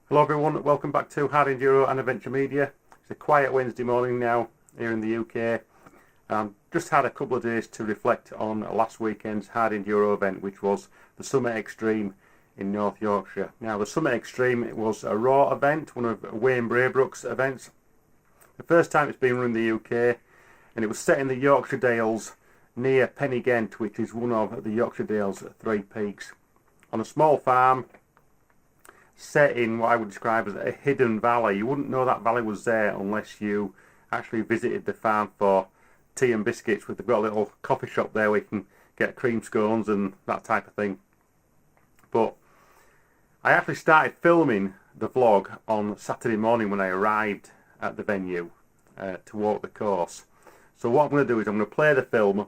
Hello everyone, welcome back to Hard Enduro and Adventure Media. It's a quiet Wednesday morning now here in the UK. Just had a couple of days to reflect on last weekend's Hard Enduro event, which was the Summit Extreme in North Yorkshire. Now the Summit Extreme, it was a raw event, one of Wayne Braybrook's events. The first time it's been run in the UK, and it was set in the Yorkshire Dales near Pen-y-Ghent, which is one of the Yorkshire Dales three peaks. On a small farm, set in what I would describe as a hidden valley. You wouldn't know that valley was there unless you actually visited the farm for tea and biscuits. They've got a little coffee shop there where you can get cream scones and that type of thing. But I actually started filming the vlog on Saturday morning when I arrived at the venue to walk the course. So what I'm going to do is I'm going to play the film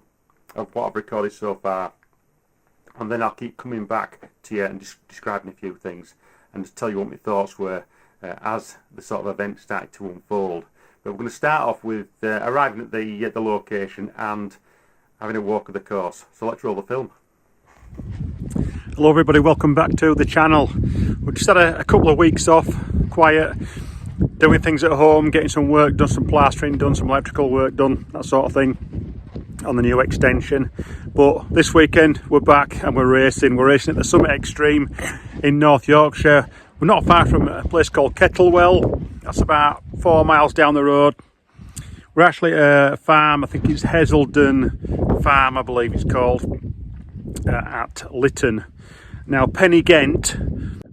of what I've recorded so far, and then I'll keep coming back to you and describing a few things and to tell you what my thoughts were as the sort of event started to unfold. But we're going to start off with arriving at the location and having a walk of the course. So let's roll the film. Hello everybody, welcome back to the channel. We've just had a couple of weeks off, quiet, doing things at home, getting some work done, some plastering done, some electrical work done, that sort of thing on the new extension. But this weekend we're back and we're racing at the Summit Extreme in North Yorkshire. We're not far from a place called Kettlewell. That's about 4 miles down the road. We're actually at a farm, I think it's Heselden Farm, I believe it's called, at Lytton. Now Pen-y-Ghent,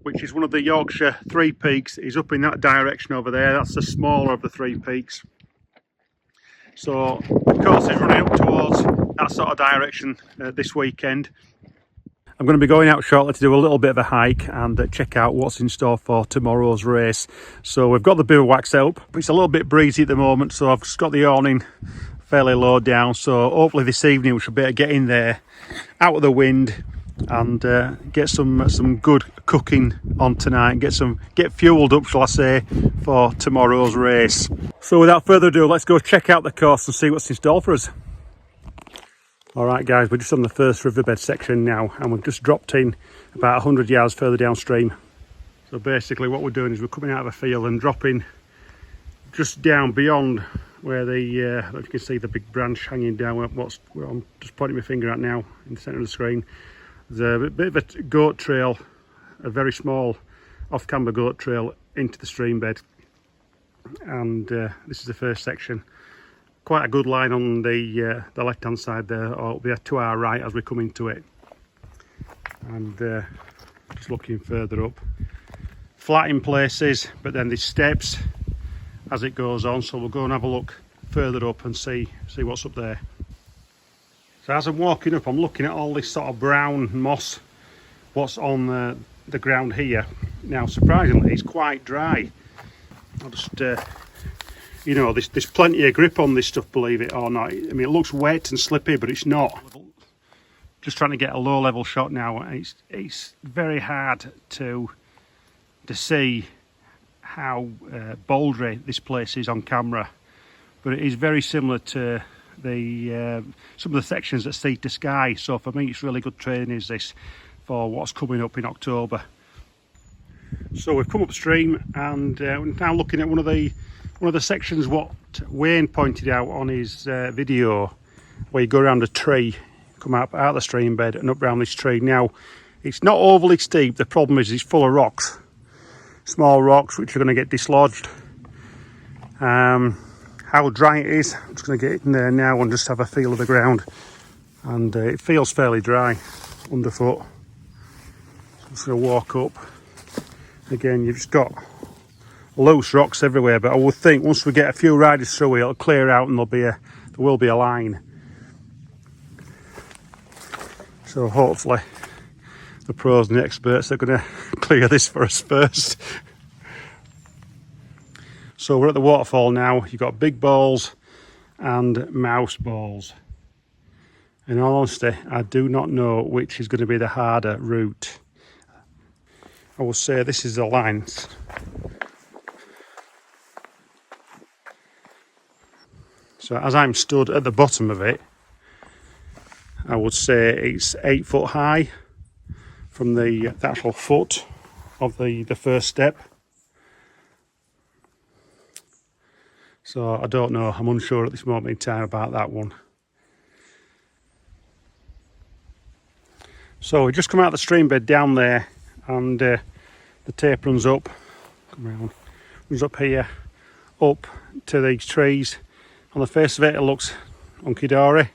which is one of the Yorkshire three peaks, is up in that direction over there. That's the smaller of the three peaks. So the course is running up towards that sort of direction this weekend. I'm going to be going out shortly to do a little bit of a hike and check out what's in store for tomorrow's race. So we've got the bivouacs up, but it's a little bit breezy at the moment, so I've just got the awning fairly low down. So hopefully this evening we should be able to get in there, out of the wind, and get some good cooking on tonight and get fueled up, shall I say, for tomorrow's race. So without further ado, let's go check out the course and see what's in store for us. Alright guys, we're just on the first riverbed section now, and we've just dropped in about 100 yards further downstream. So basically what we're doing is we're coming out of a field and dropping just down beyond where the, I don't know if you can see the big branch hanging down, where I'm just pointing my finger at now in the centre of the screen. There's a bit of a goat trail, a very small off-camber goat trail into the stream bed, and this is the first section. Quite a good line on the left hand side there, or it'll be to our right as we come into it. And just looking further up, flat in places, but then there's steps as it goes on, so we'll go and have a look further up and see what's up there. So as I'm walking up, I'm looking at all this sort of brown moss, what's on the ground here. Now surprisingly it's quite dry. I'll just you know, there's plenty of grip on this stuff, believe it or not. I mean, it looks wet and slippy, but it's not. Just trying to get a low level shot now. It's very hard to see how bouldery this place is on camera, but it is very similar to the some of the sections at Sea to Sky. So for me, it's really good training, is this, for what's coming up in October. So we've come upstream, and we're now looking at one of the sections what Wayne pointed out on his video, where you go around a tree, come out of the stream bed and up around this tree. Now it's not overly steep. The problem is it's full of rocks, small rocks, which are going to get dislodged. How dry it is, I'm just going to get in there now and just have a feel of the ground, and it feels fairly dry underfoot. So I'm just going to walk up. Again, you've just got loose rocks everywhere, but I would think once we get a few riders through, it'll clear out and there will be a line. So hopefully the pros and the experts are going to clear this for us first. So we're at the waterfall now. You've got big balls and mouse balls. In all honesty, I do not know which is going to be the harder route. I will say this is the lines. So as I'm stood at the bottom of it, I would say it's 8 foot high from the actual foot of the first step. So I don't know, I'm unsure at this moment in time about that one. So we just come out of the stream bed down there, and the tape runs up, come around, runs up here, up to these trees. On the face of it, it looks hunky-dory.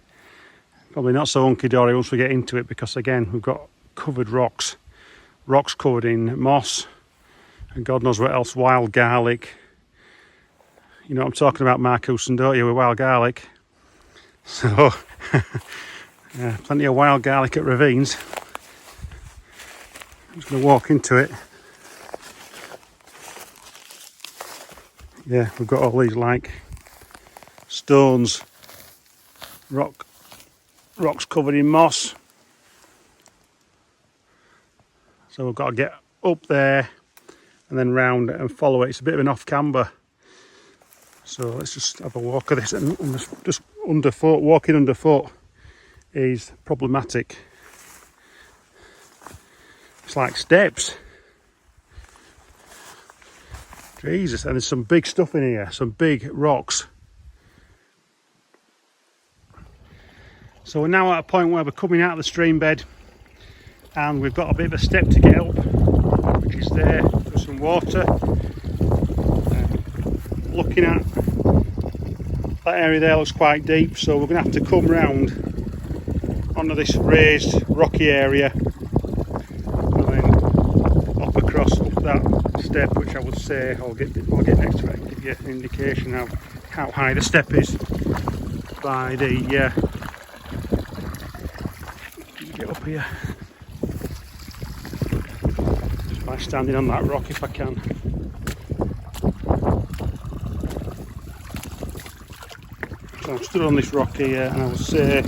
Probably not so hunky-dory once we get into it, because again, we've got covered rocks covered in moss, and God knows what else, wild garlic. You know what I'm talking about, Marcuson, don't you, with wild garlic? So, plenty of wild garlic at ravines. I'm just going to walk into it. Yeah, we've got all these like stones, rocks covered in moss. So we've got to get up there and then round and follow it. It's a bit of an off-camber. So let's just have a walk of this. And just underfoot, walking underfoot is problematic. It's like steps. Jesus, and there's some big stuff in here, some big rocks. So we're now at a point where we're coming out of the stream bed, and we've got a bit of a step to get up, which is there. There's some water. Looking at that area there looks quite deep, so we're going to have to come round onto this raised rocky area and then up across up that step, which I would say I'll get next to it and give you an indication of how high the step is by the get up here just by standing on that rock if I can. So I'm stood on this rock here, and I would say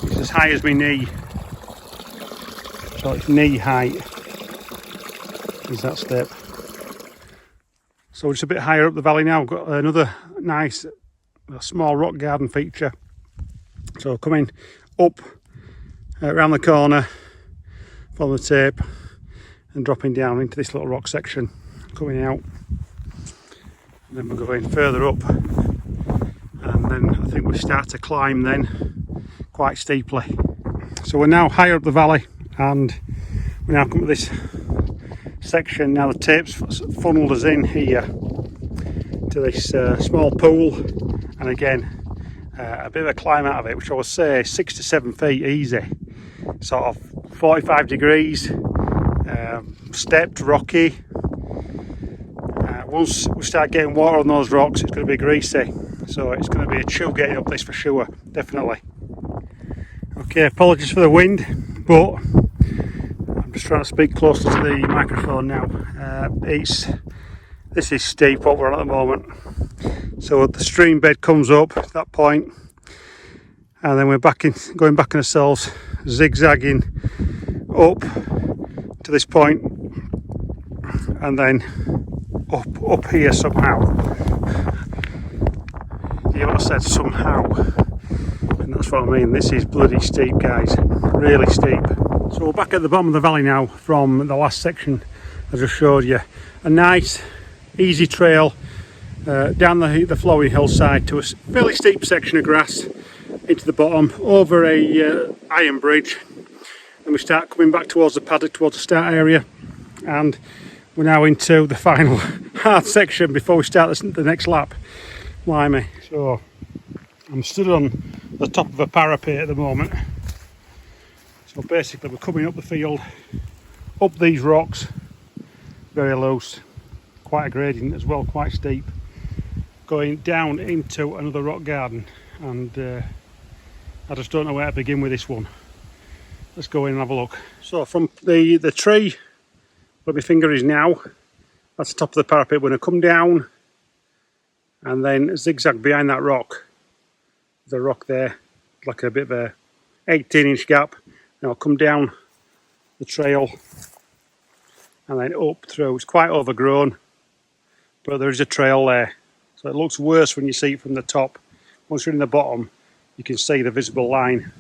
it's as high as my knee. So it's knee height is that step. So we're just a bit higher up the valley now. We've got another nice small rock garden feature. So coming up around the corner, following the tape and dropping down into this little rock section, coming out, and then we're going further up, and then I think we start to climb then quite steeply. So we're now higher up the valley, and we now come to this section. Now the tape's funneled us in here to this small pool, and again a bit of a climb out of it, which I would say 6 to 7 feet easy, sort of 45 degrees, stepped, rocky. Once we start getting water on those rocks, it's going to be greasy, so it's going to be a chew getting up this for sure, definitely. Okay, apologies for the wind, but I'm just trying to speak closer to the microphone now. This is steep what we're on at the moment. So the stream bed comes up at that point, and then we're going back in ourselves, zigzagging up to this point, and then up here somehow. You know what I said, somehow, and that's what I mean. This is bloody steep, guys, really steep. So we're back at the bottom of the valley now from the last section I just showed you. A nice easy trail down the flowing hillside to a fairly steep section of grass into the bottom, over a iron bridge, and we start coming back towards the paddock, towards the start area, and we're now into the final hard section before we start the next lap. Blimey. So I'm stood on the top of a parapet at the moment. So basically we're coming up the field, up these rocks, very loose, quite a gradient as well, quite steep, going down into another rock garden, and I just don't know where to begin with this one. Let's go in and have a look. So from the tree where my finger is now, that's the top of the parapet. We're going to come down and then zigzag behind that rock. There's a rock there, like a bit of a 18-inch gap. And I'll come down the trail and then up through. It's quite overgrown, but there is a trail there. So it looks worse when you see it from the top. Once you're in the bottom, you can see the visible line.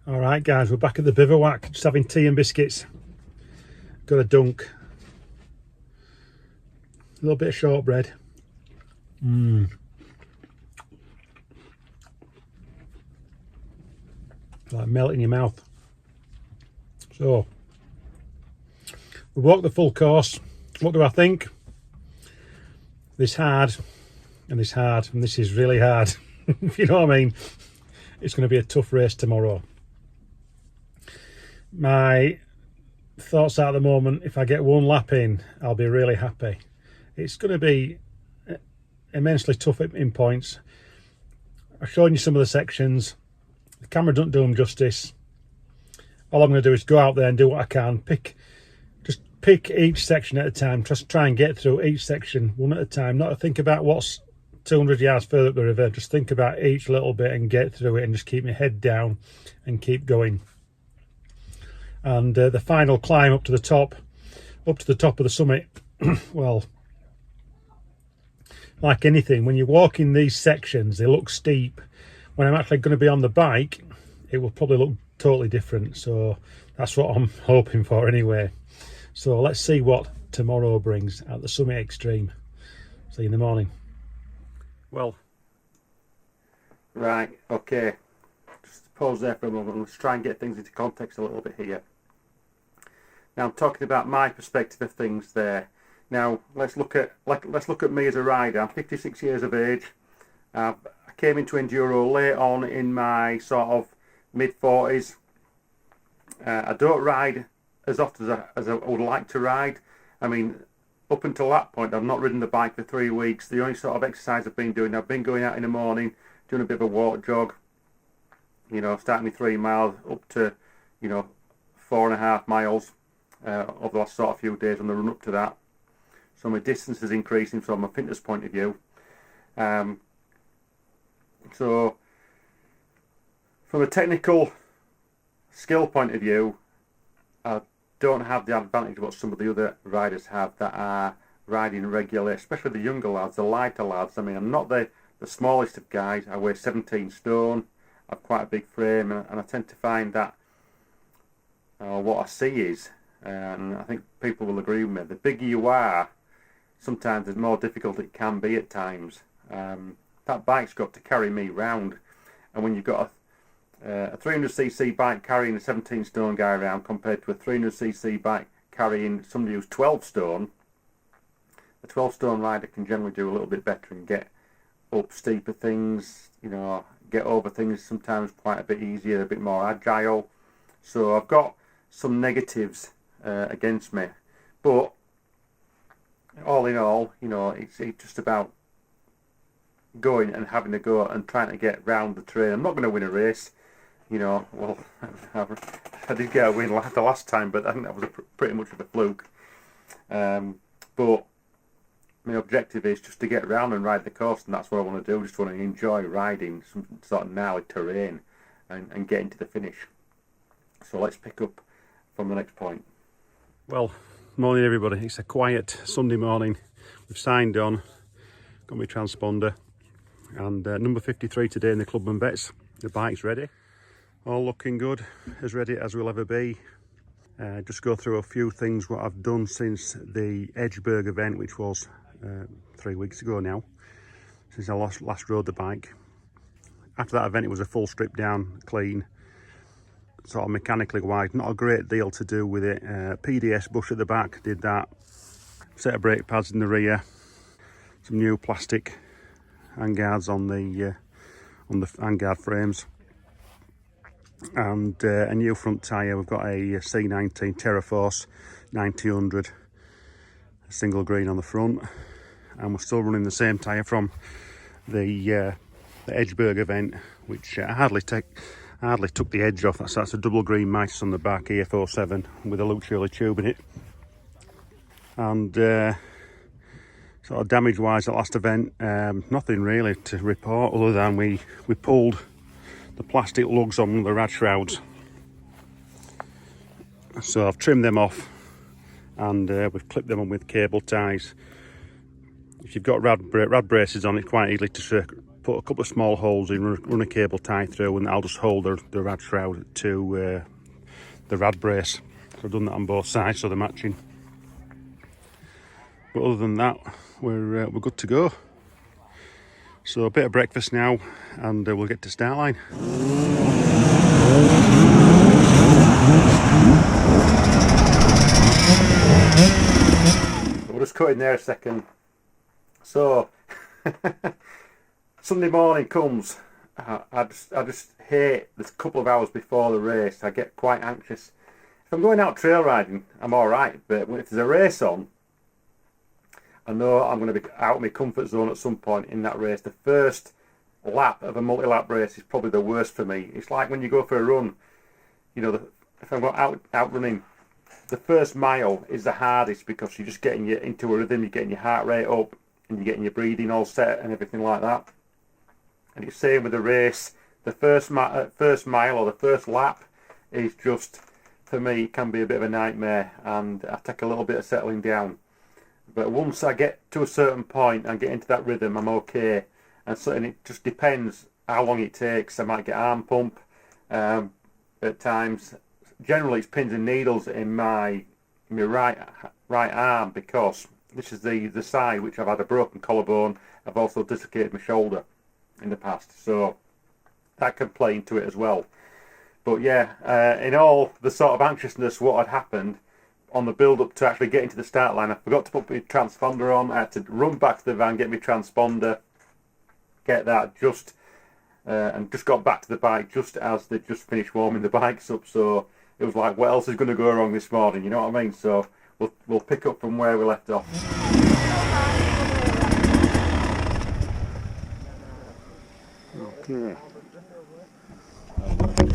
Alright guys, we're back at the bivouac, just having tea and biscuits. Got a dunk. A little bit of shortbread. Like melt in your mouth. So, we walked the full course. What do I think? This hard, and this hard, and this is really hard. If you know what I mean. It's going to be a tough race tomorrow. My thoughts at the moment, if I get one lap in, I'll be really happy. It's going to be immensely tough in points. I've shown you some of the sections. The camera doesn't do them justice. All I'm going to do is go out there and do what I can. Just pick each section at a time. Just try and get through each section one at a time. Not to think about what's 200 yards further up the river. Just think about each little bit and get through it, and just keep my head down and keep going. And the final climb up to the top of the summit, well, like anything, when you walk in these sections, they look steep. When I'm actually going to be on the bike, it will probably look totally different. So that's what I'm hoping for anyway. So let's see what tomorrow brings at the Summit Extreme. See you in the morning. Well, right, okay. Just pause there for a moment. Let's try and get things into context a little bit here. Now I'm talking about my perspective of things there. Now let's look at me as a rider. I'm 56 years of age. I came into Enduro late on in my sort of mid-40s. I don't ride as often as I would like to ride. I mean, up until that point, I've not ridden the bike for 3 weeks. The only sort of exercise I've been doing, I've been going out in the morning, doing a bit of a walk jog, you know, starting me 3 miles up to, you know, 4.5 miles over the last sort of few days on the run up to that. So my distance is increasing from a fitness point of view. So from a technical skill point of view, I don't have the advantage of what some of the other riders have that are riding regularly, especially the younger lads, the lighter lads. I mean, I'm not the smallest of guys. I weigh 17 stone. I've quite a big frame, and I tend to find that what I see is, and I think people will agree with me, the bigger you are, sometimes the more difficult it can be at times. That bike's got to carry me round, and when you've got a 300cc bike carrying a 17 stone guy around compared to a 300cc bike carrying somebody who's 12 stone, a 12 stone rider can generally do a little bit better and get up steeper things, you know, get over things sometimes quite a bit easier, a bit more agile. So I've got some negatives against me, but all in all, you know, it's just about going and having a go and trying to get round the terrain. I'm not going to win a race, you know. Well, I did get a win the last time, but I think that was pretty much of a fluke. But my objective is just to get around and ride the course, and that's what I want to do. Just want to enjoy riding some sort of gnarly terrain and get into the finish. So let's pick up from the next point. Well, morning everybody. It's a quiet Sunday morning. We've signed on, got my transponder, and number 53 today in the Clubman Vets. The bike's ready, all looking good, as ready as we'll ever be. Just go through a few things what I've done since the Edgeburg event, which was 3 weeks ago now, since I last rode the bike. After that event, it was a full strip down, clean, sort of mechanically wise, not a great deal to do with it. PDS bush at the back, did that. Set of brake pads in the rear, some new plastic handguards on the handguard frames, and a new front tyre. We've got a C19 Terraforce 9000, a single green on the front, and we're still running the same tyre from the Edgeburg event, which I hardly took the edge off. That's a double green Mitre on the back, EF07 with a Lucioli tube in it. And sort of damage wise at last event, nothing really to report other than we pulled the plastic lugs on the rad shrouds, so I've trimmed them off, and we've clipped them on with cable ties. If you've got rad braces on, it's quite easy to put a couple of small holes in, run a cable tie through, and I'll just hold the rad shroud to the rad brace. So I've done that on both sides so they're matching. But other than that, we're good to go. So a bit of breakfast now, and we'll get to start line. We'll just cut in there a second. So Sunday morning comes. I just hate this couple of hours before the race. I get quite anxious. If I'm going out trail riding, I'm all right. But if there's a race on, I know I'm going to be out of my comfort zone at some point in that race. The first lap of a multi-lap race is probably the worst for me. It's like when you go for a run. You know, if I'm out running, the first mile is the hardest because you're just getting into a rhythm. You're getting your heart rate up, and you're getting your breathing all set and everything like that. And it's same with the race. The first mile or the first lap is just, for me, can be a bit of a nightmare, and I take a little bit of settling down. But once I get to a certain point and get into that rhythm, I'm okay. And it just depends how long it takes. I might get arm pump at times. Generally, it's pins and needles in my right arm, because this is the side which I've had a broken collarbone. I've also dislocated my shoulder in the past, so that can play into it as well. But yeah, in all the sort of anxiousness what had happened on the build up to actually getting to the start line, I forgot to put my transponder on. I had to run back to the van, get my transponder, get that and just got back to the bike just as they just finished warming the bikes up. So it was like, what else is going to go wrong this morning? You know what I mean? So we'll pick up from where we left off. Okay.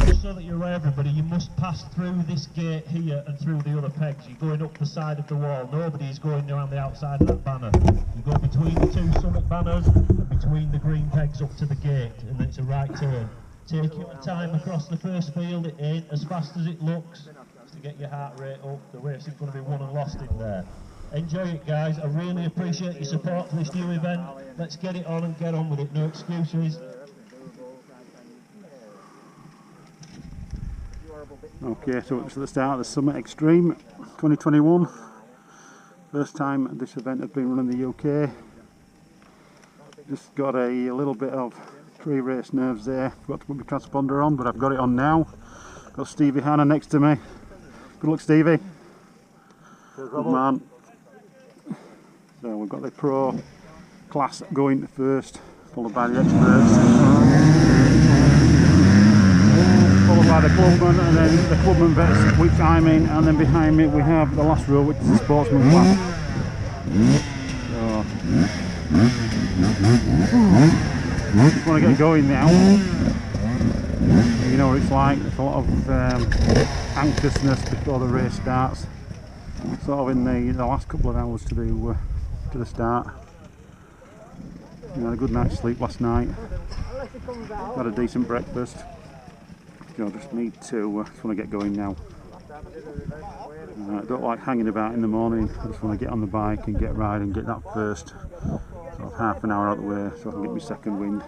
Just so that you're aware, everybody, you must pass through this gate here and through the other pegs. You're going up the side of the wall. Nobody's going around the outside of that banner. You go between the two summit banners and between the green pegs up to the gate, and then it's a right turn. Take your time across the first field. It ain't as fast as it looks. Just to get your heart rate up. The race is going to be won and lost in there. Enjoy it, guys. I really appreciate your support for this new event. Let's get it on and get on with it. No excuses. Okay, so it's at the start of the Summit Extreme 2021. First time this event has been run in the UK. Just got a little bit of pre-race nerves there. Forgot to put my transponder on, but I've got it on now. Got Stevie Hanna next to me. Good luck, Stevie. Good man. So we've got the pro class going first, followed by the experts. Followed by the clubman, and then the clubman vets, which I'm in, and then behind me we have the last row, which is the sportsman class. So, just want to get going now. You know what it's like, there's a lot of anxiousness before the race starts. Sort of in the last couple of hours to the start. You had a good night's sleep last night. Had a decent breakfast. I just need to, just want to get going now. I don't like hanging about in the morning. I just want to get on the bike and get riding, get that first sort of half an hour out of the way so I can get my second wind.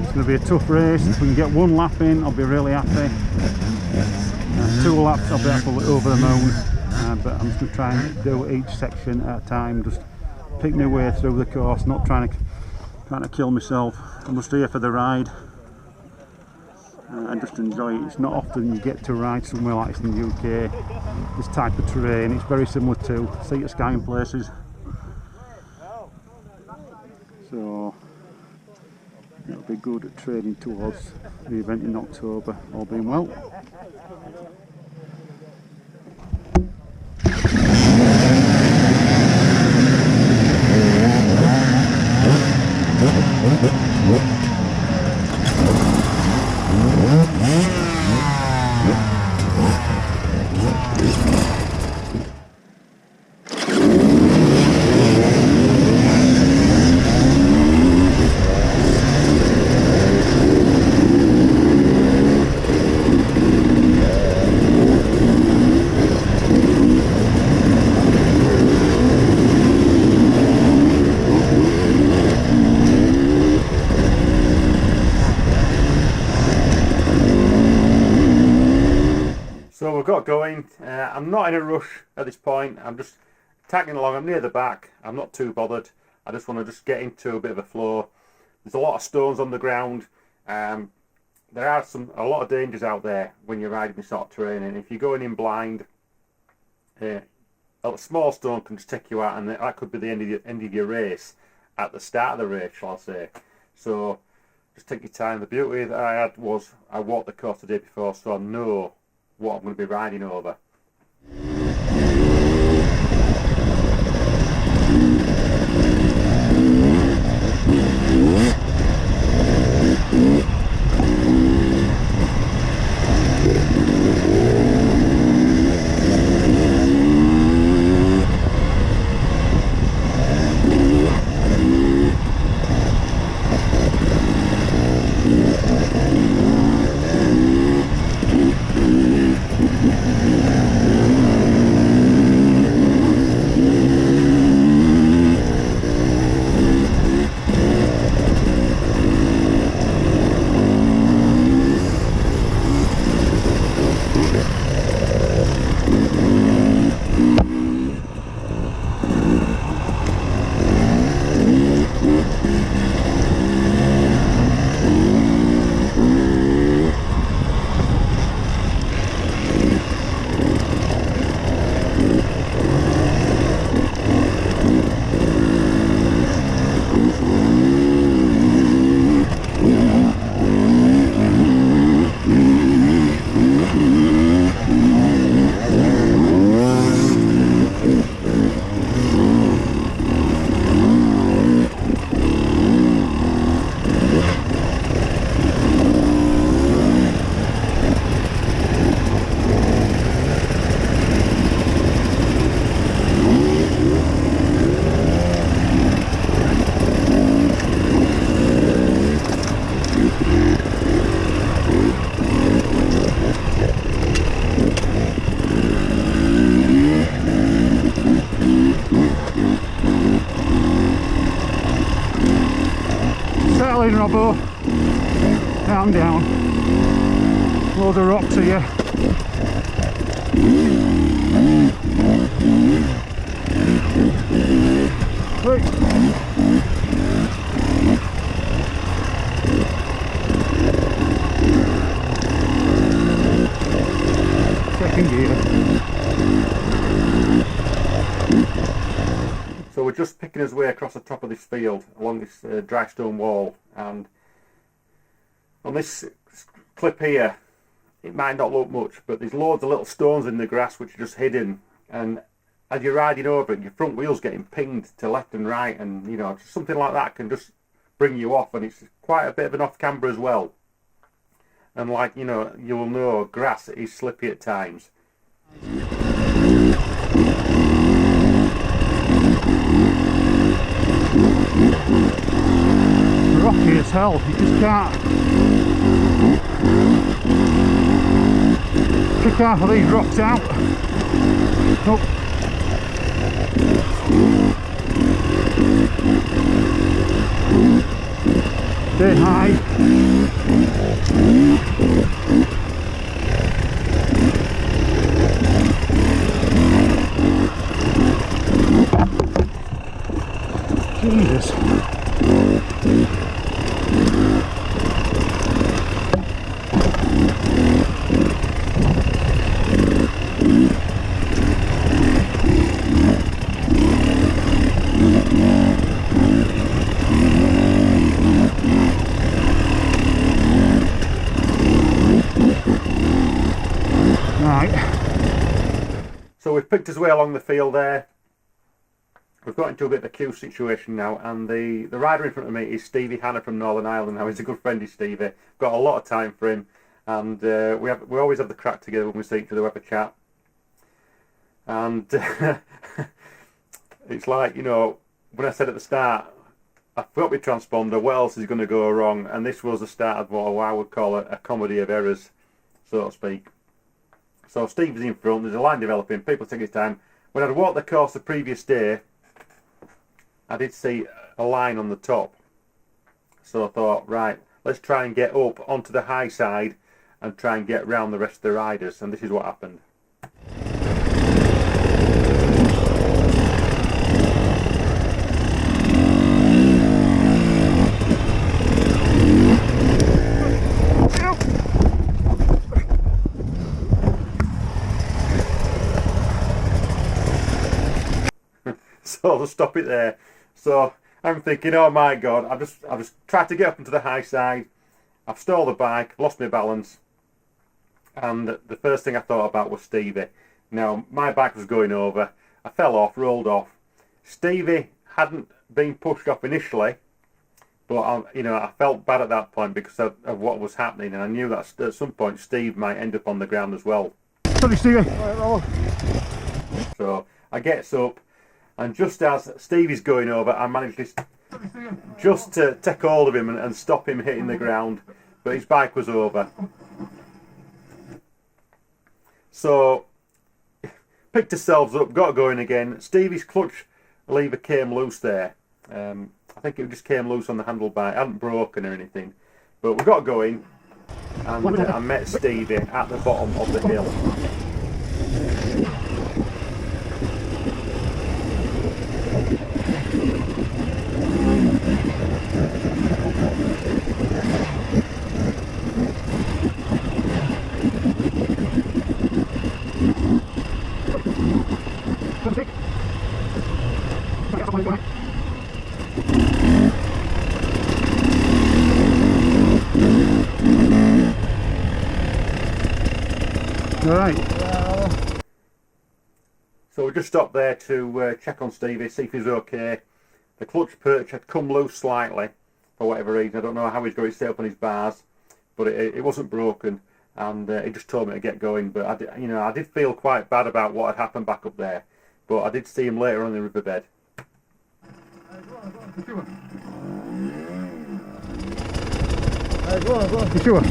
It's going to be a tough race. If we can get one lap in, I'll be really happy. 2 laps, I'll be absolutely over the moon. But I'm just going to try and do each section at a time, just pick my way through the course, not trying to kill myself. I'm just here for the ride and just enjoy it. It's not often you get to ride somewhere like this in the UK, this type of terrain. It's very similar to Sea to Sky in places. So it'll be good at trading towards the event in October, all being well. got going. I'm not in a rush at this point. I'm just tagging along. I'm near the back. I'm not too bothered. I just want to just get into a bit of a flow. There's a lot of stones on the ground. There are a lot of dangers out there when you're riding this sort of terrain, and if you're going in blind, a small stone can just take you out, and that could be the end of your race at the start of the race, shall I say. So just take your time. The beauty that I had was I walked the course the day before, so I know what I'm going to be riding over. Settle in, Robbo. Calm down. Load of rocks here. Wait. Second gear. So we're just picking his way across the top of this field along this dry stone wall, and on this clip here it might not look much, but there's loads of little stones in the grass which are just hidden, and as you're riding over it, your front wheel's getting pinged to left and right, and you know, something like that can just bring you off, and it's quite a bit of an off camber as well. And like, you know, you will know grass is slippy at times. Rocky as hell, you just can't pick half of these rocks out. Nope. Stay high. Jesus. So we've picked his way along the field there. We've got into a bit of a queue situation now, and the rider in front of me is Stevie Hanna from Northern Ireland. Now, he's a good friend of Stevie. Got a lot of time for him, and we always have the crack together when we see each other, we have a chat. And it's like, you know, when I said at the start, I forgot my transponder, what else is going to go wrong? And this was the start of what I would call a comedy of errors, so to speak. So Steve is in front, there's a line developing, people take his time. When I'd walked the course the previous day, I did see a line on the top. So I thought, right, let's try and get up onto the high side and try and get round the rest of the riders. And this is what happened. so they'll stop it there. So I'm thinking, oh my God, I've just tried to get up into the high side. I've stalled the bike, lost my balance, and the first thing I thought about was Stevie. Now, my bike was going over. I fell off, rolled off. Stevie hadn't been pushed off initially, but I felt bad at that point because of what was happening, and I knew that at some point Steve might end up on the ground as well. Sorry, Stevie. So I gets up, and just as Stevie's going over, I managed just to take hold of him and stop him hitting the ground, but his bike was over. So picked ourselves up, got going again. Stevie's clutch lever came loose there. I think it just came loose on the handlebar. It hadn't broken or anything, but we got going, and I met Stevie at the bottom of the hill. Right. So we just stopped there to check on Stevie, see if he's okay. The clutch perch had come loose slightly for whatever reason. I don't know how he's got it set up on his bars, but it wasn't broken, and he just told me to get going. But I did feel quite bad about what had happened back up there. But I did see him later on in the riverbed. Go on. You sure?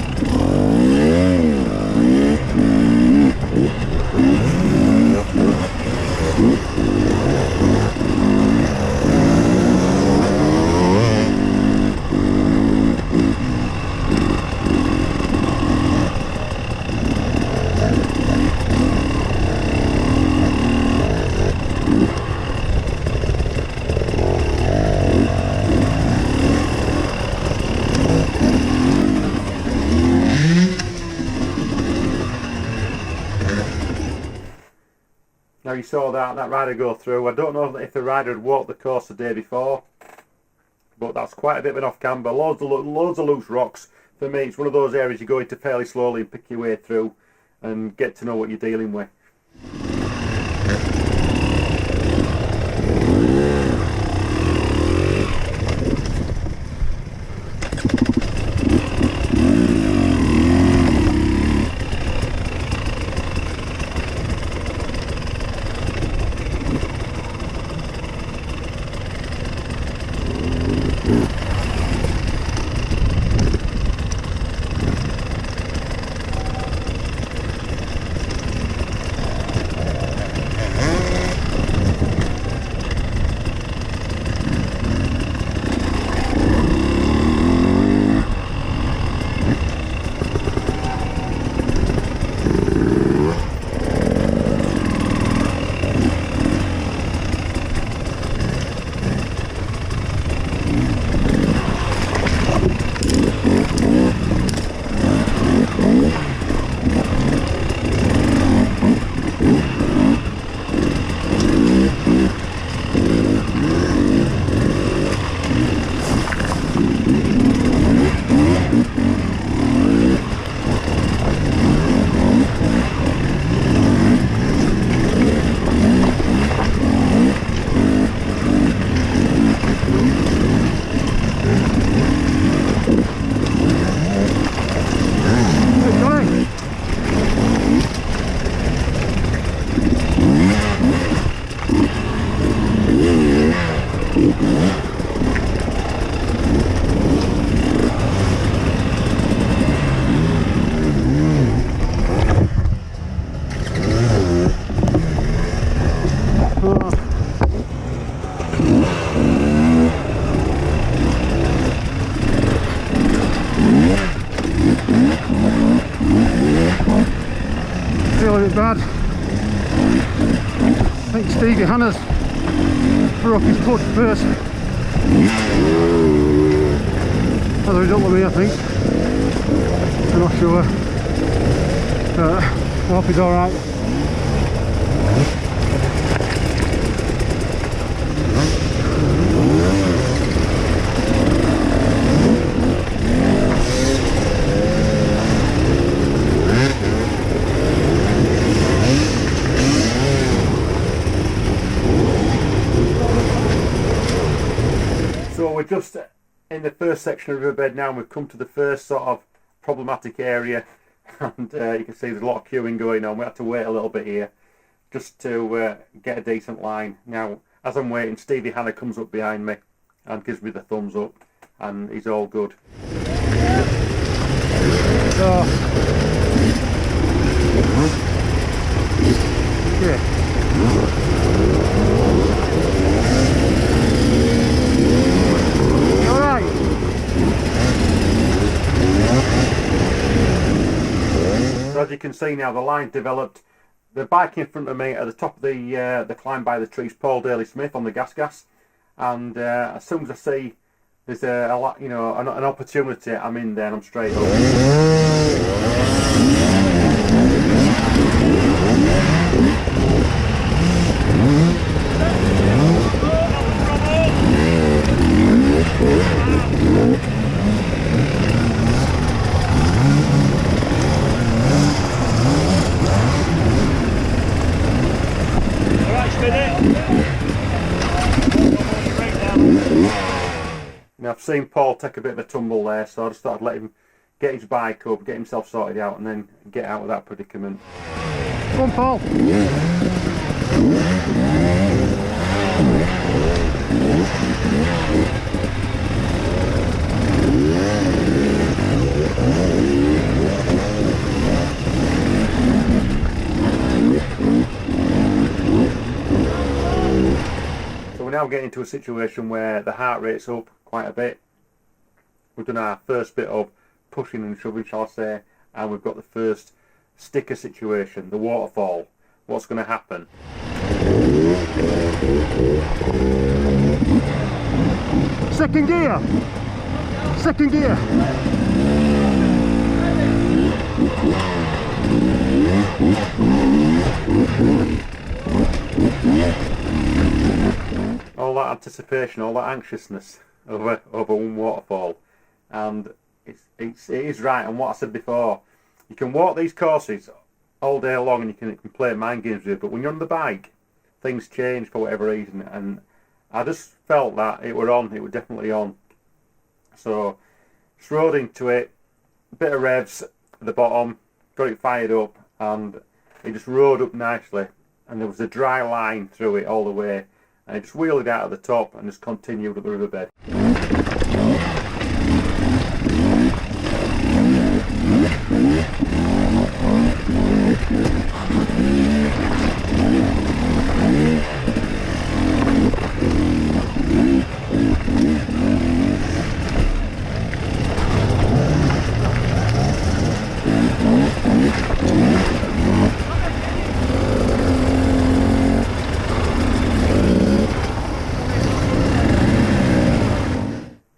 Now you saw that rider go through. I don't know if the rider had walked the course the day before, but that's quite a bit of an off-camber. Loads of loose rocks. For me, it's one of those areas you go into fairly slowly and pick your way through and get to know what you're dealing with. Feeling it bad. I think Stevie Hanna's broke his clutch first. As a result of me, I think. I'm not sure. I hope he's alright. we're just in the first section of the riverbed now, and we've come to the first sort of problematic area, and you can see there's a lot of queuing going on. We had to wait a little bit here just to get a decent line. Now, as I'm waiting, Stevie Hanna comes up behind me and gives me the thumbs up, and he's all good. So, yeah. You alright? So as you can see now, the line developed. The bike in front of me at the top of the climb by the trees, Paul Daly Smith on the gas, and as soon as I see there's a lot, you know, an opportunity, I'm in there and I'm straight up. Now I've seen Paul take a bit of a tumble there, so I just thought I'd let him get his bike up, get himself sorted out, and then get out of that predicament. Come on, Paul. So we're now getting into a situation where the heart rate's up quite a bit. We've done our first bit of pushing and shoving, shall I say, and we've got the first sticker situation, the waterfall. What's going to happen? Second gear. Second gear. All that anticipation, all that anxiousness over one waterfall, and it is right. And what I said before, you can walk these courses all day long and you can play mind games with it, but when you're on the bike, things change for whatever reason, and I just felt that it were definitely on. So just rode into it, a bit of revs at the bottom, got it fired up, and it just rode up nicely, and there was a dry line through it all the way, and it just wheeled out at the top and just continued up the riverbed.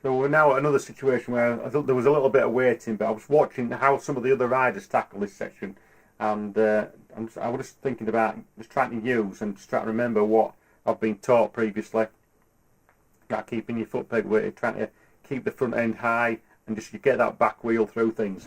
So we're now at another situation where I thought there was a little bit of waiting, but I was watching how some of the other riders tackle this section, and I was just thinking about just trying to use and just trying to remember what I've been taught previously. Like keeping your foot peg weighted, trying to keep the front end high, and just you get that back wheel through things.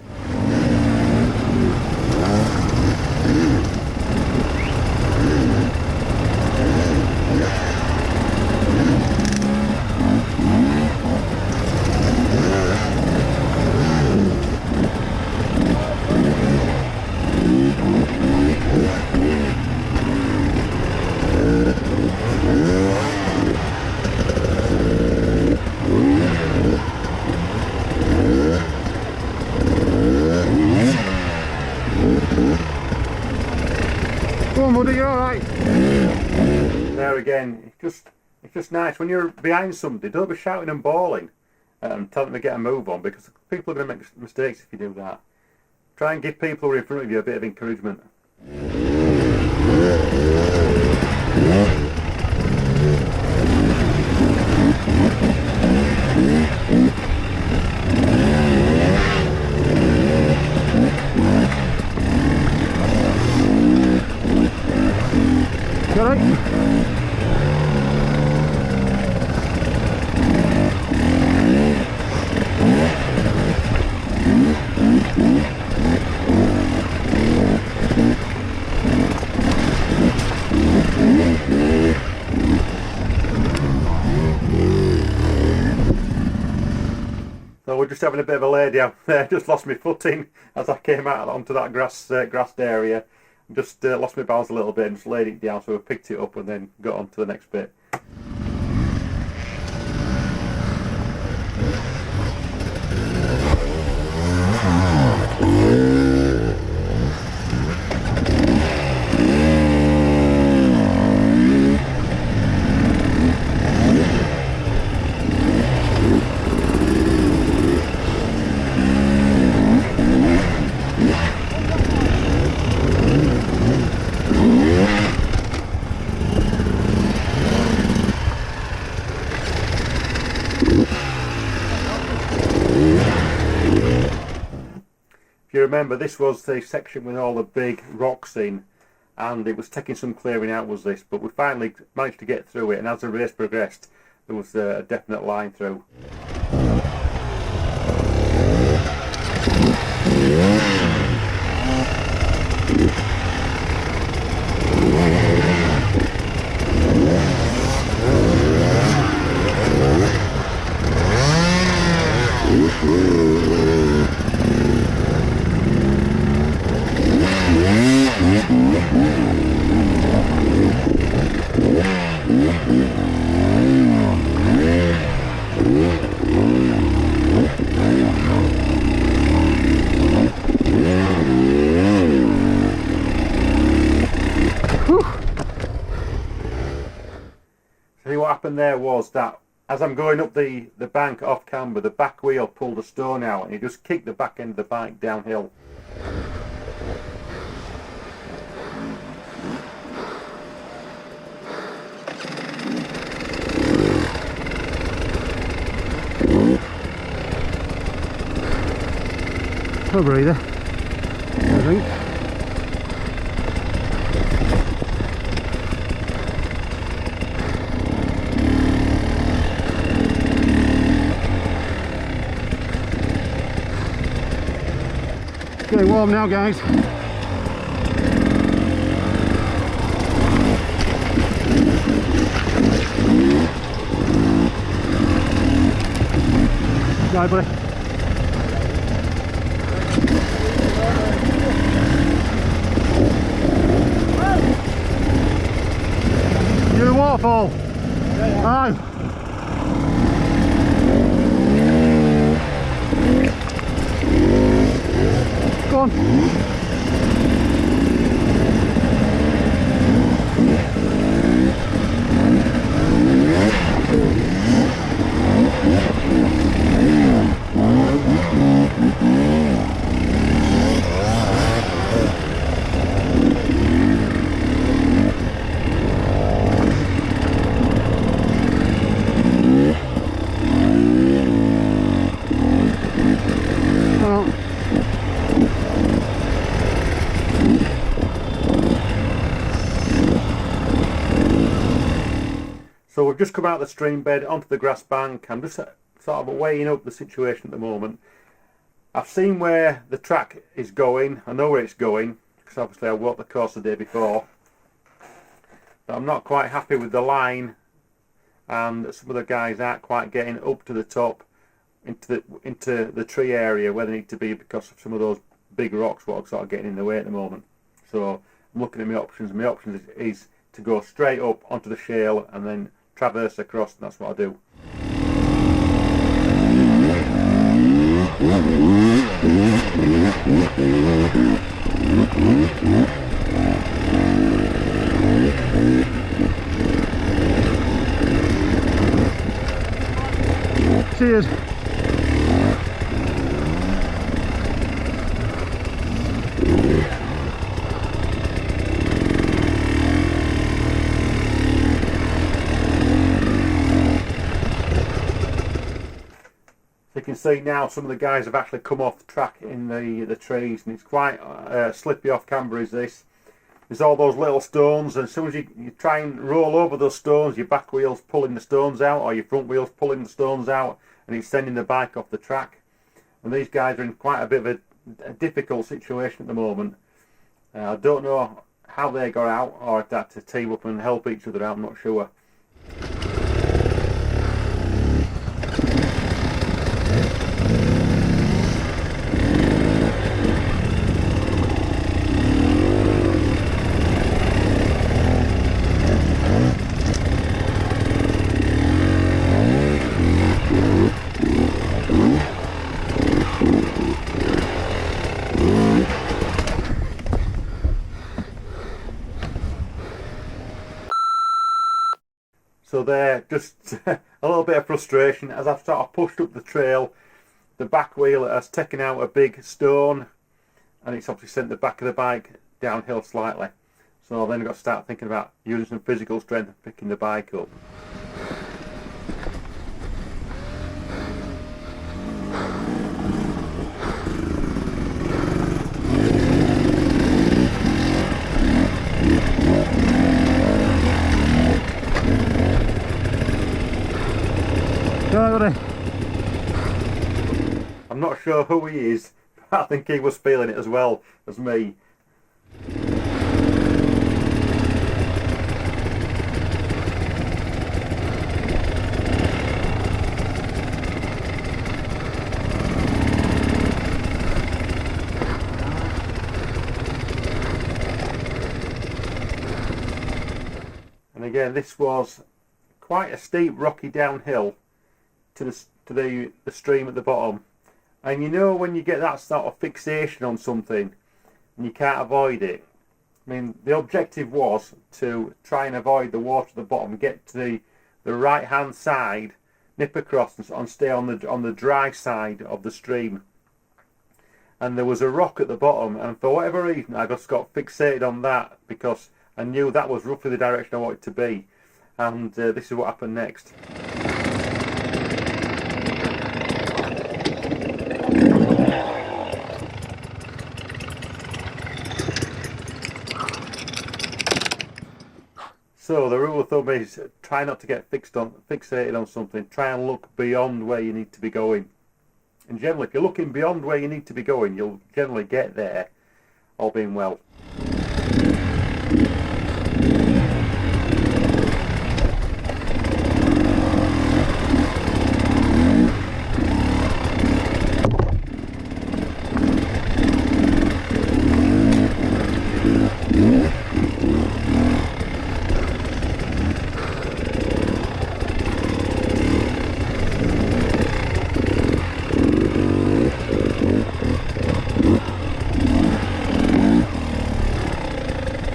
Come on, buddy, you're alright. There again, it's just nice when you're behind somebody. Don't be shouting and bawling and telling them to get a move on, because people are going to make mistakes if you do that. Try and give people who are in front of you a bit of encouragement. You alright? So we're just having a bit of a lay down there. Just lost my footing as I came out onto that grassed area. Just lost my balance a little bit and just laid it down, so we picked it up and then got on to the next bit. If you remember, this was the section with all the big rocks in, and it was taking some clearing out, was this, but we finally managed to get through it, and as the race progressed there was a definite line through. See, what happened there was that as I'm going up the bank off camber, the back wheel pulled a stone out and it just kicked the back end of the bike downhill. A breather, I think. Getting warm now, guys. Bye, buddy. You a waterfall? Aye. Go on. So we've just come out of the stream bed onto the grass bank. I'm just sort of weighing up the situation at the moment. I've seen where the track is going. I know where it's going because obviously I walked the course the day before. But I'm not quite happy with the line, and some of the guys aren't quite getting up to the top into the tree area where they need to be because of some of those big rocks what are sort of getting in the way at the moment. So I'm looking at my options. My options is to go straight up onto the shale and then traverse across, and that's what I do. Cheers. You can see now some of the guys have actually come off the track in the trees, and it's quite slippy off camber is this. There's all those little stones, and as soon as you try and roll over those stones, your back wheel's pulling the stones out or your front wheel's pulling the stones out, and it's sending the bike off the track. And these guys are in quite a bit of a difficult situation at the moment. I don't know how they got out, or if they had to team up and help each other out, I'm not sure. So there, just a little bit of frustration as I've sort of pushed up the trail. The back wheel has taken out a big stone, and it's obviously sent the back of the bike downhill slightly. So then I've got to start thinking about using some physical strength and picking the bike up. I'm not sure who he is, but I think he was feeling it as well as me. And again, this was quite a steep rocky downhill to the stream at the bottom. And you know when you get that sort of fixation on something and you can't avoid it. I mean, the objective was to try and avoid the water at the bottom, get to the right hand side, nip across and stay on the dry side of the stream. And there was a rock at the bottom, and for whatever reason I just got fixated on that because I knew that was roughly the direction I wanted to be. And this is what happened next. So the rule of thumb is try not to get fixated on something. Try and look beyond where you need to be going. And generally, if you're looking beyond where you need to be going, you'll generally get there, all being well.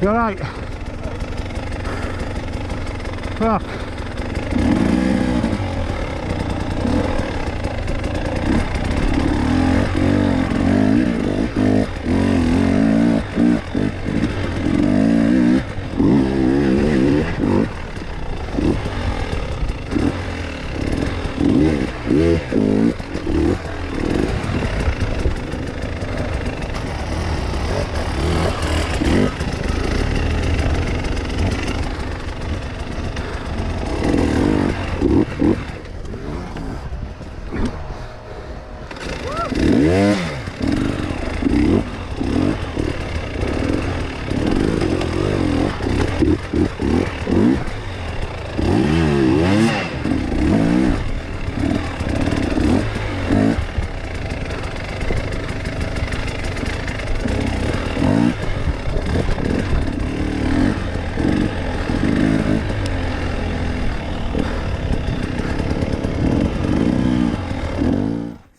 You alright? Fuck.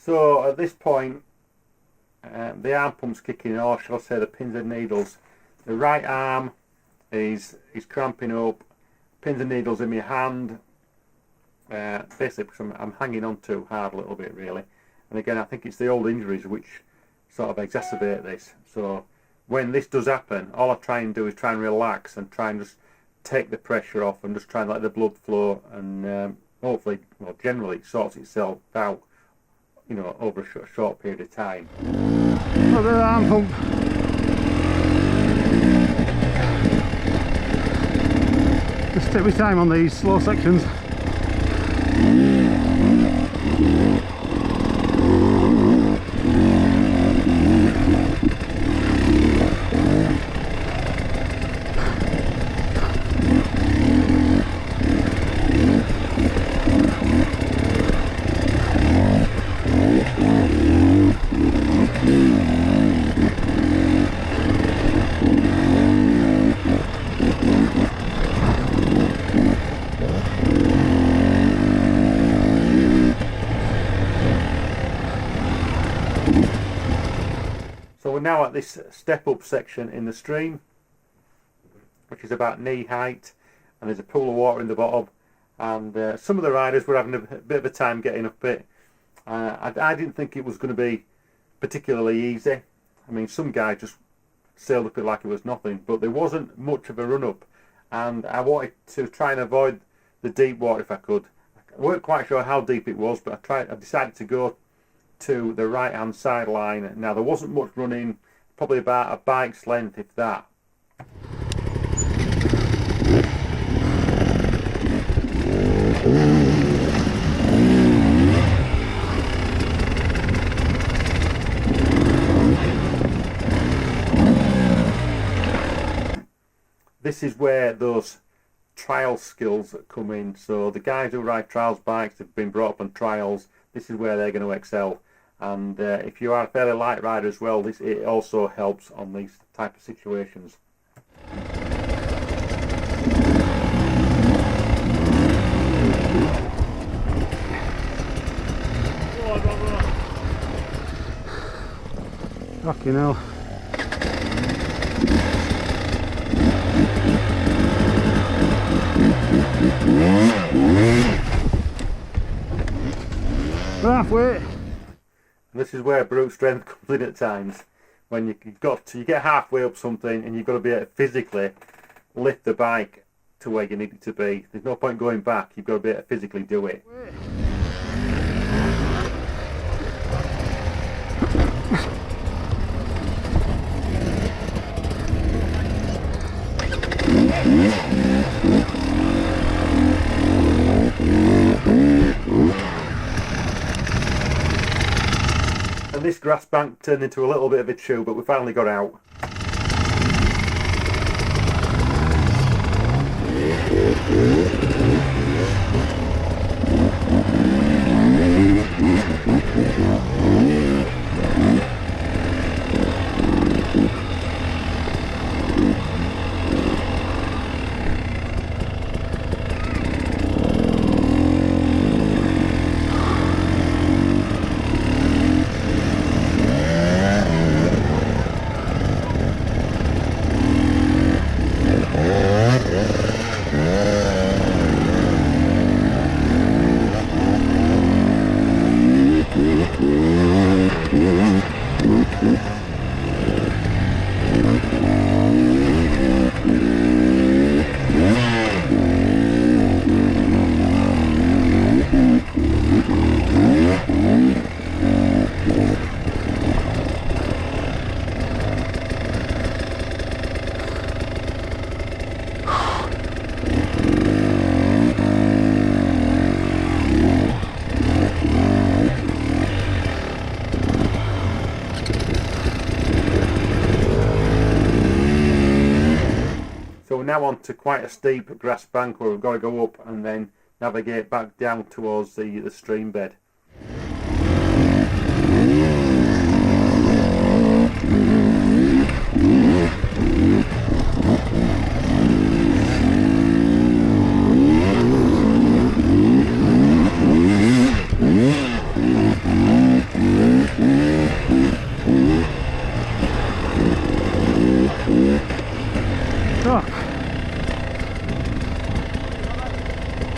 So at this point, the arm pump's kicking in, or shall I say the pins and needles. The right arm is cramping up, pins and needles in my hand, basically because I'm hanging on too hard a little bit really. And again, I think it's the old injuries which sort of exacerbate this. So when this does happen, all I try and do is try and relax and try and just take the pressure off and just try and let the blood flow, and hopefully, well, generally it sorts itself out, you know, over a short period of time. Look at the arm pump. Just take my time on these slow sections. So we're now at this step up section in the stream, which is about knee height, and there's a pool of water in the bottom, and some of the riders were having a bit of a time getting up it. I didn't think it was going to be particularly easy. I mean, some guys just sailed up it like it was nothing, but there wasn't much of a run up, and I wanted to try and avoid the deep water if I could. I weren't quite sure how deep it was, but I decided to go to the right hand sideline. Now there wasn't much running, probably about a bike's length if that. This is where those trial skills come in. So the guys who ride trials bikes have been brought up on trials. This is where they're going to excel. And if you are a fairly light rider as well, it also helps on these type of situations. Fucking hell. Halfway. And this is where brute strength comes in at times. When you get halfway up something and you've got to be able to physically lift the bike to where you need it to be. There's no point going back. You've got to be able to physically do it. And this grass bank turned into a little bit of a chew, but we finally got out. So we're now on to quite a steep grass bank where we've got to go up and then navigate back down towards the stream bed.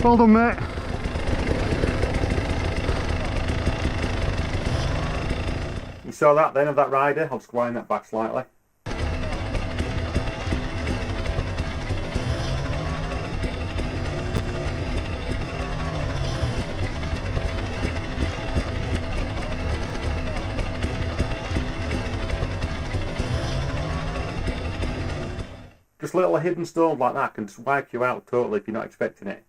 Well done, mate. You saw that then of that rider? I'll just wind that back slightly. Just little hidden stones like that can just wipe you out totally if you're not expecting it.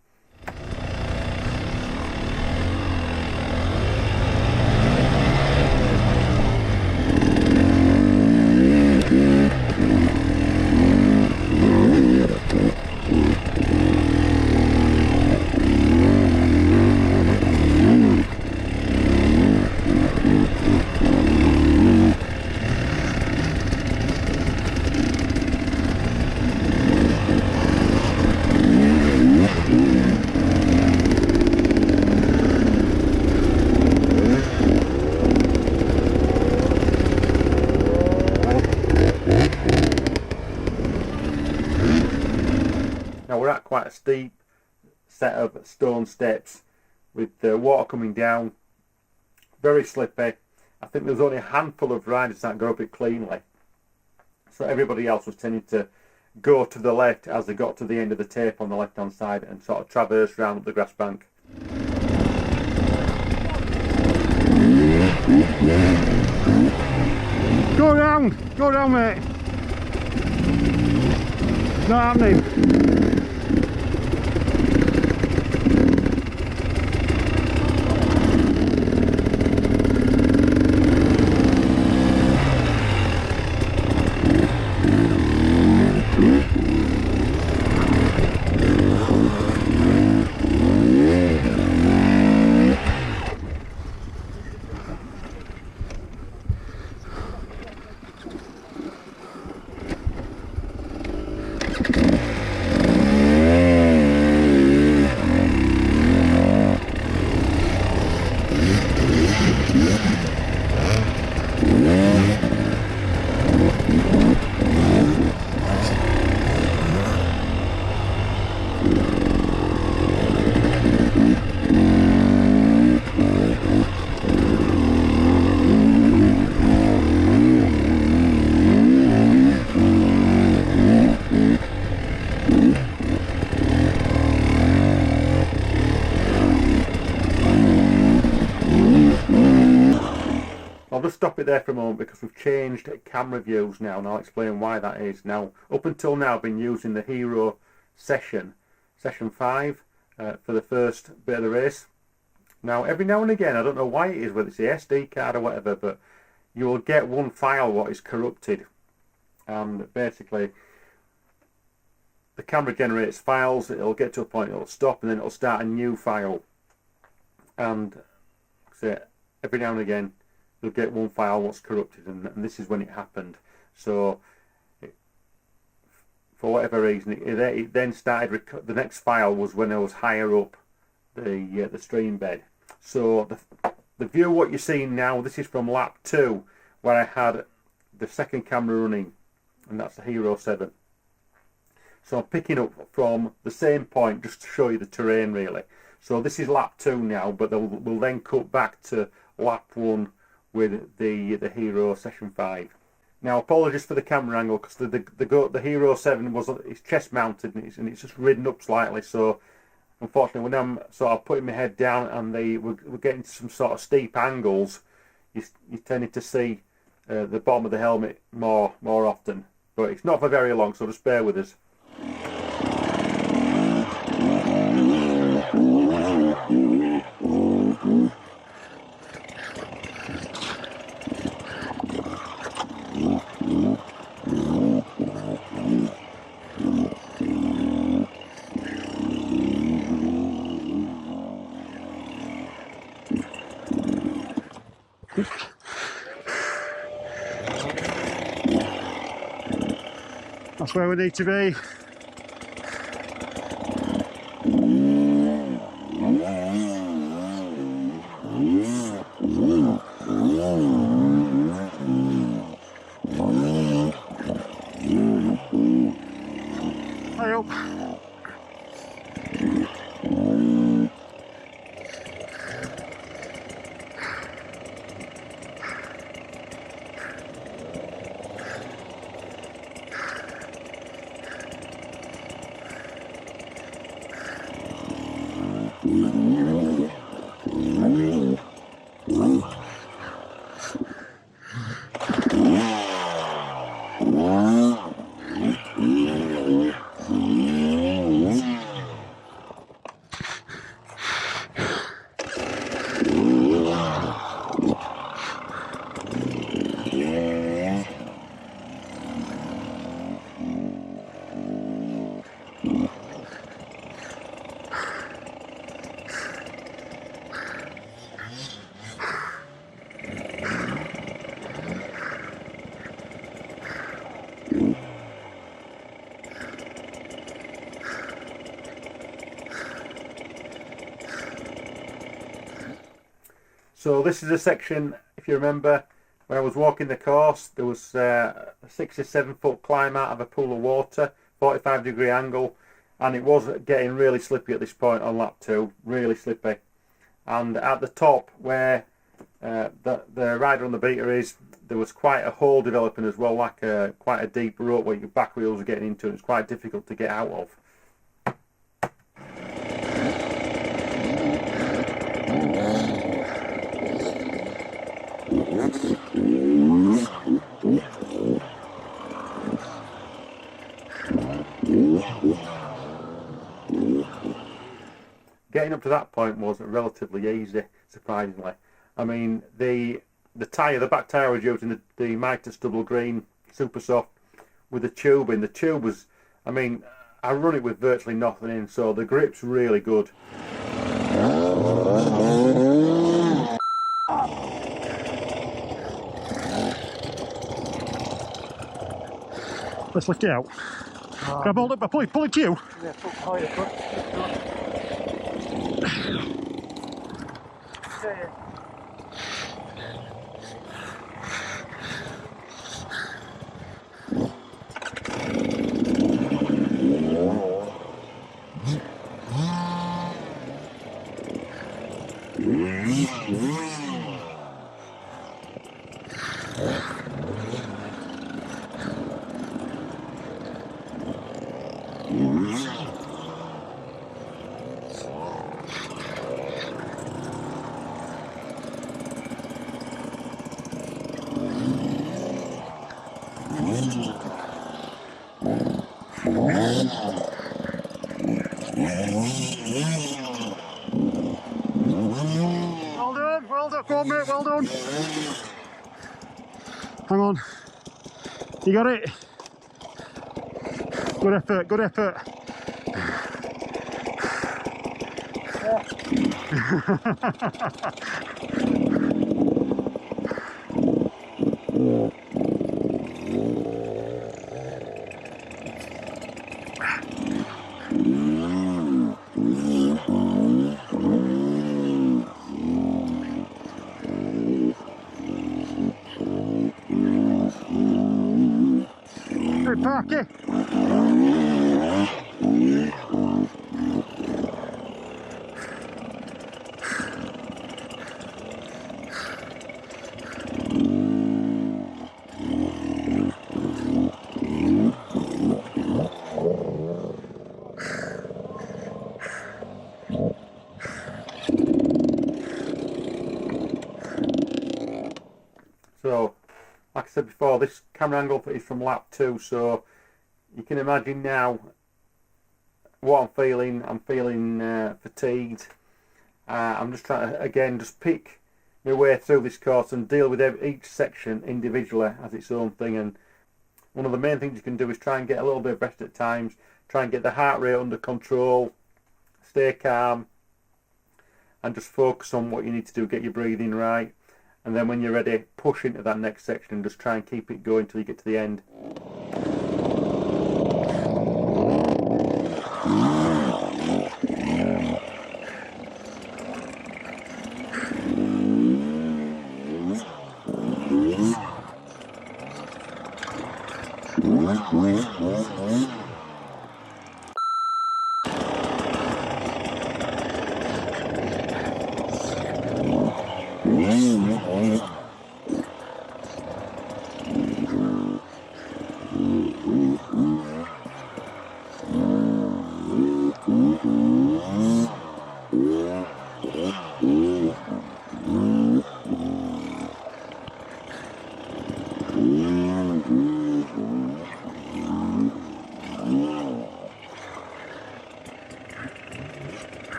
Now we're at quite a steep set of stone steps with water coming down, very slippy. I think there was only a handful of riders that got up it cleanly, so everybody else was tending to go to the left as they got to the end of the tape on the left hand side and sort of traverse round up the grass bank. Go down mate. Not happening. I'll just stop it there for a moment because we've changed camera views now, and I'll explain why that is. Now, up until now I've been using the Hero Session 5 for the first bit of the race. Now, every now and again, I don't know why it is, whether it's the SD card or whatever, but you will get one file what is corrupted, and basically the camera generates files. It'll get to a point, it'll stop, and then it'll start a new file, and so every now and again you'll get one file what's corrupted, and this is when it happened. So for whatever reason it then started the next file was when I was higher up the stream bed. So the view what you're seeing now, this is from lap 2 where I had the second camera running, and that's the Hero 7. So I'm picking up from the same point just to show you the terrain really. So this is lap 2 now, but we'll then cut back to lap 1 with the Hero Session 5. Now, apologies for the camera angle because the Hero 7 it's chest mounted and it's just ridden up slightly. So unfortunately, when I'm sort of putting my head down and we're getting to some sort of steep angles, you tended to see the bottom of the helmet more often. But it's not for very long, so just bear with us. That's where we need to be. Hurry up. So this is a section, if you remember, when I was walking the course, there was a 6 or 7 foot climb out of a pool of water, 45-degree angle, and it was getting really slippy at this point on lap 2, really slippy. And at the top where the rider on the beater is, there was quite a hole developing as well, like quite a deep rope where your back wheels were getting into, and it's quite difficult to get out of. Getting up to that point was relatively easy, surprisingly. I mean, the tyre, the back tyre was using the Midas Double Green Super Soft with the tubing. The tube was, I mean, I run it with virtually nothing in, so the grip's really good. Let's lift it out. Can I hold it? Pull it to you. Yeah, put higher, yeah. Well done, go on mate, well done. Hang on, you got it. Good effort, good effort. Hey, Parky. So, like I said before, this camera angle is from lap 2, so you can imagine now what I'm feeling. I'm feeling fatigued. I'm just trying to, again, just pick my way through this course and deal with each section individually as its own thing. And one of the main things you can do is try and get a little bit of rest at times, try and get the heart rate under control, stay calm, and just focus on what you need to do, get your breathing right. And then when you're ready, push into that next section and just try and keep it going till you get to the end.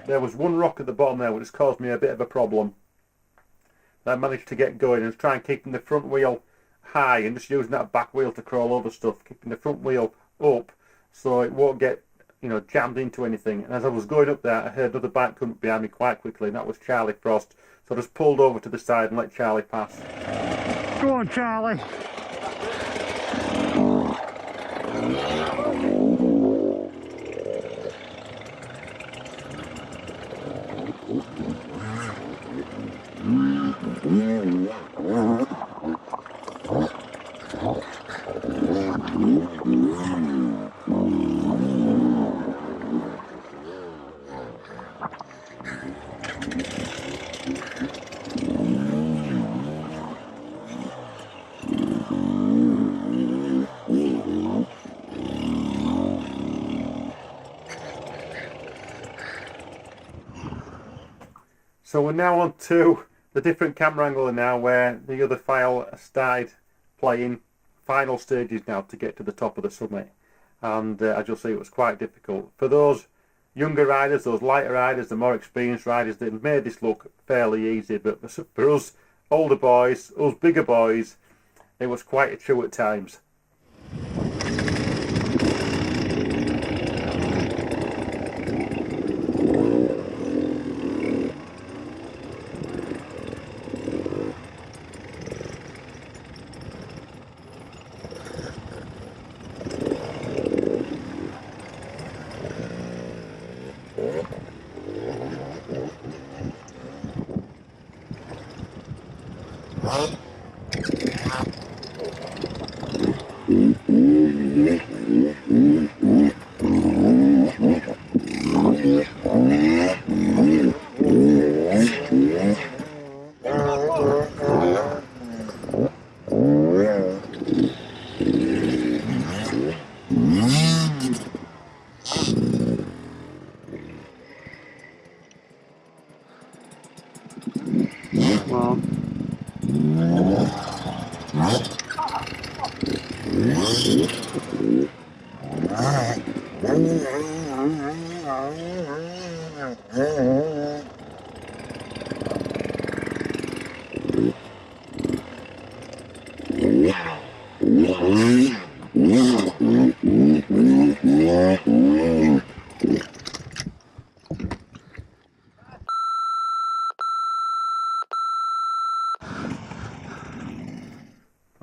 There was one rock at the bottom there which caused me a bit of a problem. I managed to get going and try and keeping the front wheel high and just using that back wheel to crawl over stuff, keeping the front wheel up so it won't get, you know, jammed into anything. And as I was going up there, I heard another bike come behind me quite quickly, and that was Charlie Frost. So I just pulled over to the side and let Charlie pass. Go on, Charlie. So we're now on to the different camera angle now, where the other file started playing. Final stages now to get to the top of the summit, and as you'll see, it was quite difficult for those younger riders, those lighter riders, the more experienced riders. They made this look fairly easy, but for us older boys, us bigger boys, it was quite a chew at times. Well,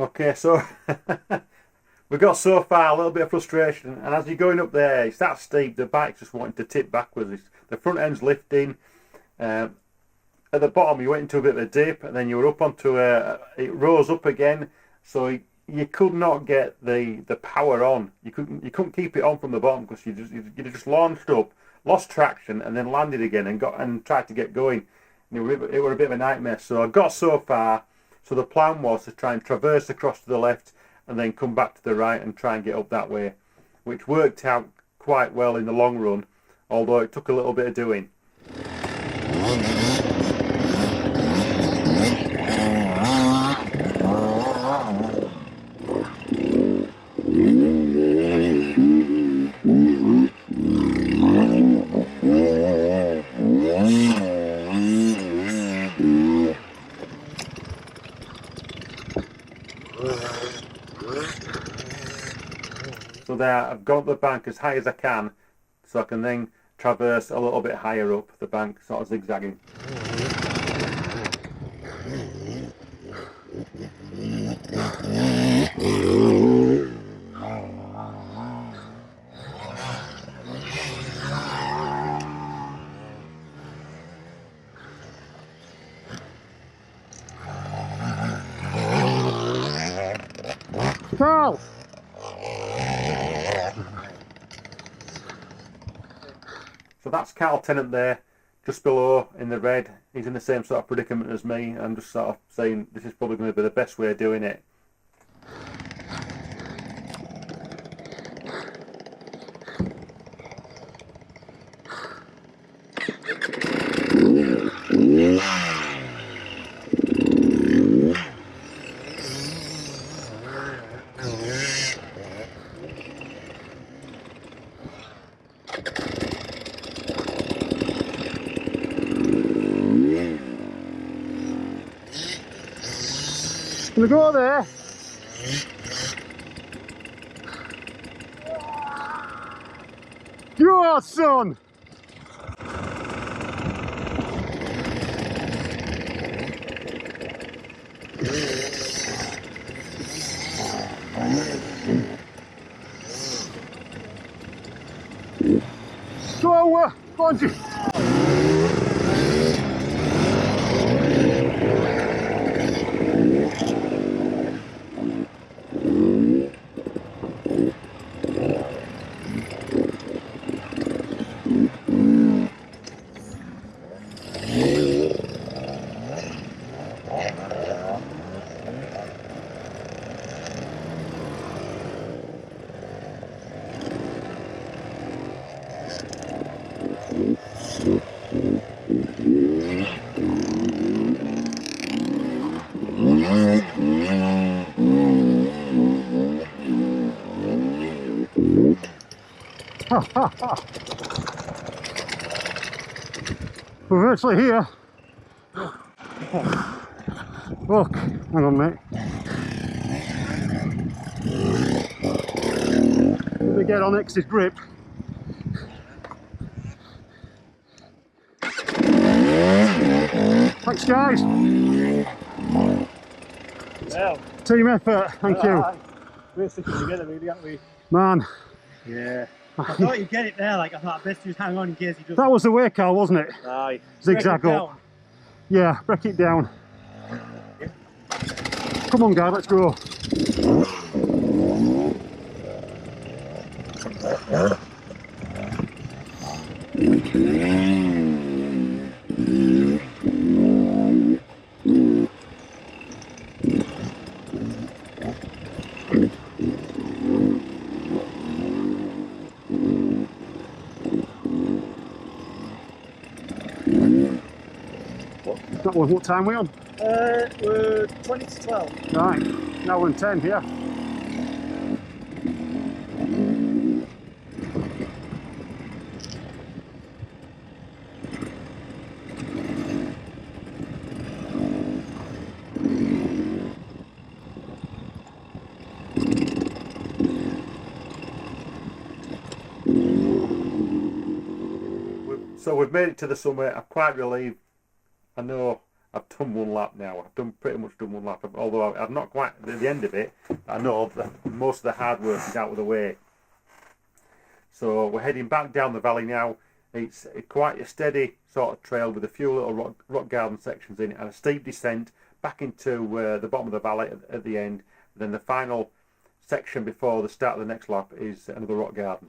Okay, so we got so far, a little bit of frustration, and as you're going up there, it's that steep, the bike's just wanting to tip backwards. The front end's lifting. At the bottom, you went into a bit of a dip, and then you were up onto it rose up again, so you could not get the power on. You couldn't keep it on from the bottom, because you just launched up, lost traction, and then landed again and tried to get going. And it were a bit of a nightmare. So I got so far. So the plan was to try and traverse across to the left and then come back to the right and try and get up that way, which worked out quite well in the long run, although it took a little bit of doing. So there, I've got the bank as high as I can, so I can then traverse a little bit higher up the bank, sort of zigzagging. Carl! So that's Carl Tennant there, just below in the red. He's in the same sort of predicament as me. I'm just sort of saying this is probably going to be the best way of doing it. Can we go there? Go, son! Go on, Jim. We're virtually here. Look, hang on mate. Let me get on X's grip. Thanks guys. Well, Team effort, thank you. we're sticking together really, aren't we? Man, Yeah. I thought you'd get it there, like I thought best just hang on in case he doesn't. that was the way, Carl, wasn't it? Aye. Zigzag Break it up. down. Yeah, break it down. Come on guys, let's go. What time are we on? We're 20 to 12. Right, now we're in 10 here. So we've made it to the summit. I'm quite relieved. I know I've done one lap now. I've pretty much done one lap. Although I've not quite at the end of it. I know that most of the hard work is out of the way. So we're heading back down the valley now. It's quite a steady sort of trail with a few little rock garden sections in it and a steep descent back into the bottom of the valley at the end. Then the final section before the start of the next lap is another rock garden.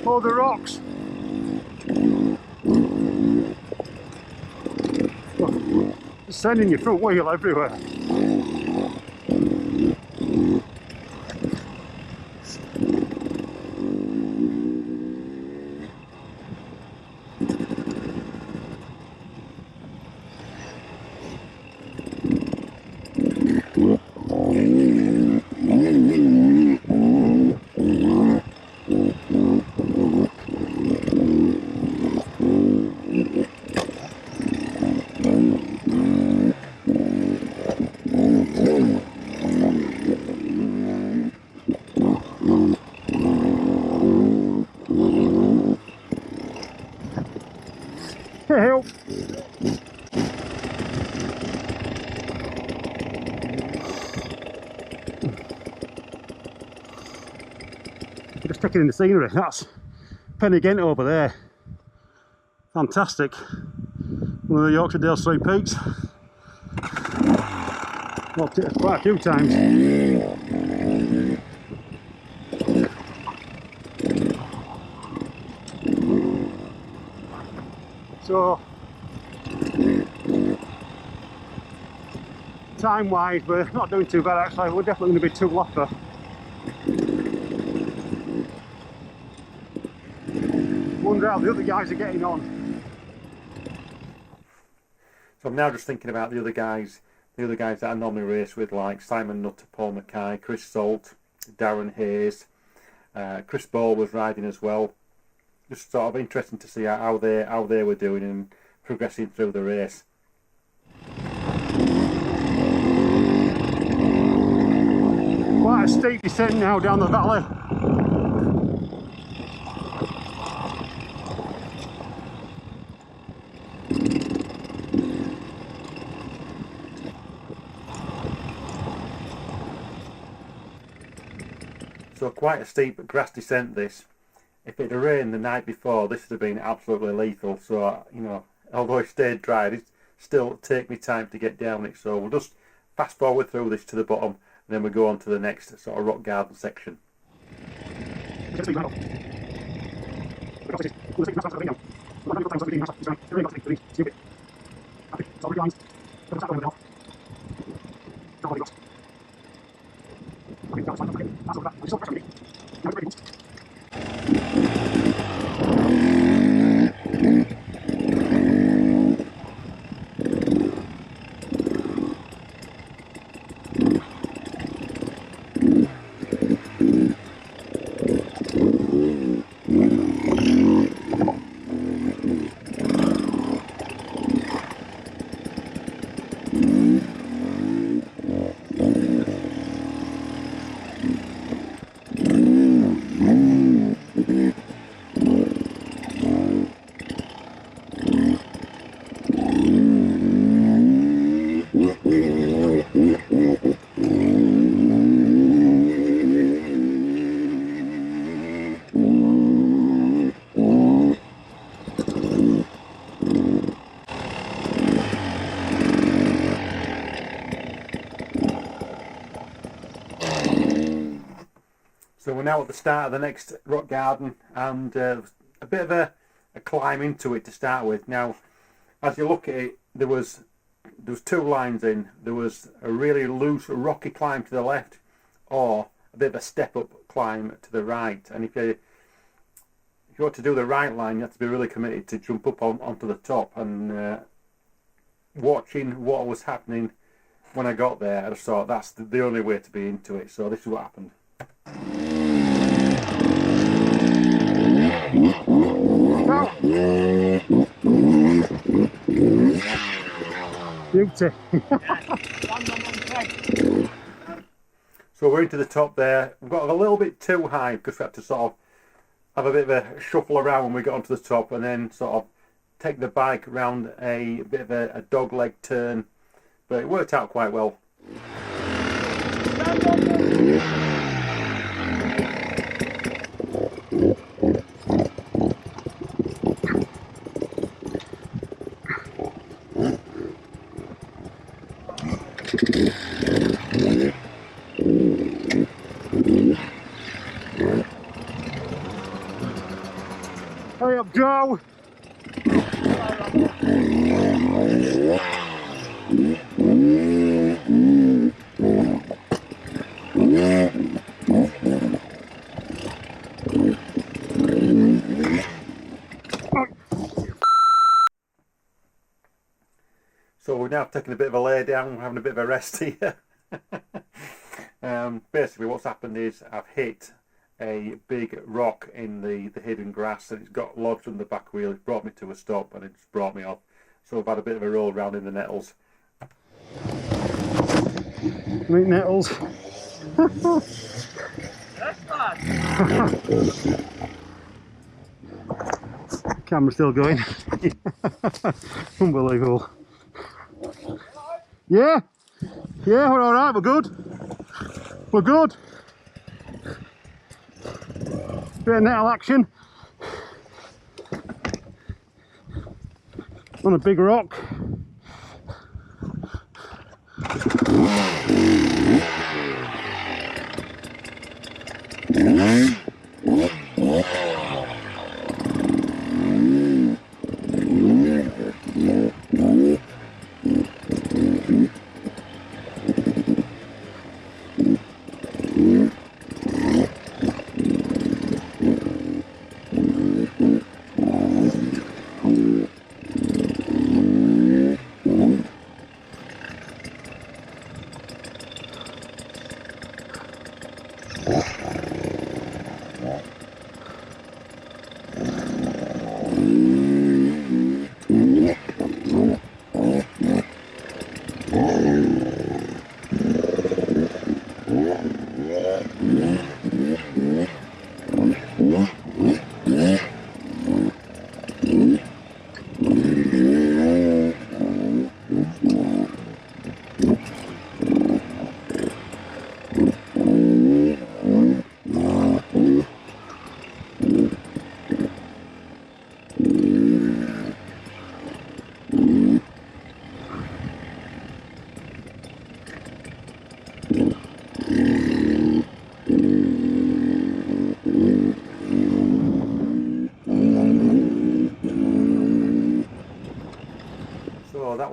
For the rocks. It's sending your front wheel everywhere. Help! Just taking in the scenery. That's Pennygent over there. Fantastic. One of the Yorkshire Dale Street peaks. Walked it quite a few times. So time wise we're not doing too bad actually. We're definitely going to be two lapper. Wonder how the other guys are getting on. So I'm now just thinking about the other guys that I normally race with, like Simon Nutter, Paul Mackay, Chris Salt, Darren Hayes, Chris Ball was riding as well. Just sort of interesting to see how they were doing and progressing through the race. Quite a steep descent now down the valley. So quite a steep grass descent this. If it had rained the night before, this would have been absolutely lethal. So, you know, although it stayed dry, it still take me time to get down it. So we'll just fast forward through this to the bottom, and then we'll go on to the next sort of rock garden section. So we're now at the start of the next rock garden, and a bit of a climb into it to start with. Now, as you look at it, there was two lines in. There was a really loose, rocky climb to the left, or a bit of a step-up climb to the right. And if you want to do the right line, you have to be really committed to jump up onto the top. And watching what was happening when I got there, I just thought that's the only way to be into it. So this is what happened. Beauty. So we're into the top there. We've got a little bit too high because we had to sort of have a bit of a shuffle around when we got onto the top, and then sort of take the bike around a bit of a dog leg turn, but it worked out quite well. Hurry up, Joe! So we're now taking a bit of a lay down, we're having a bit of a rest here. Basically what's happened is I've hit a big rock in the hidden grass, and it's got lodged on the back wheel. It's brought me to a stop and it's brought me off. So I've had a bit of a roll round in the nettles. Meat nettles. Camera's still going. Unbelievable. Yeah, we're all right. We're good. We're good. Bit of nettle action on a big rock.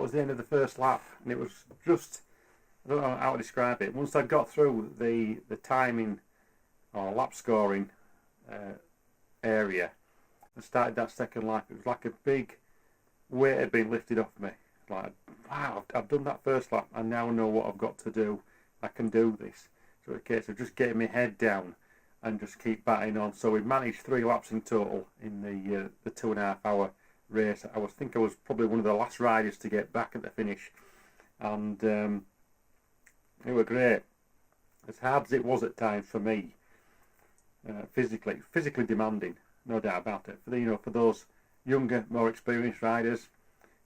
was the end of the first lap, and it was just, I don't know how to describe it. Once I got through the timing or lap scoring area and started that second lap, it was like a big weight had been lifted off me. Like, wow, I've done that first lap, I now know what I've got to do. I can do this. So it's a case of just getting my head down and just keep batting on. So we managed 3 laps in total in the 2.5 hour race. I think I was probably one of the last riders to get back at the finish, and it was great. As hard as it was at times for me, physically demanding, no doubt about it. For those younger, more experienced riders,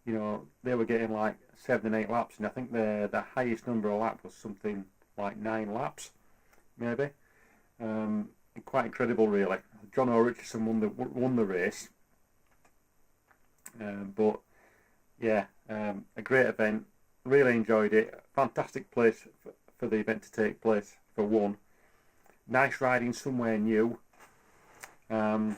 they were getting like 7 and 8 laps, and I think the highest number of laps was something like 9 laps, maybe. Quite incredible, really. John O'Richardson won the race, but yeah, a great event. Really enjoyed it. Fantastic place for the event to take place, for one. Nice riding somewhere new, and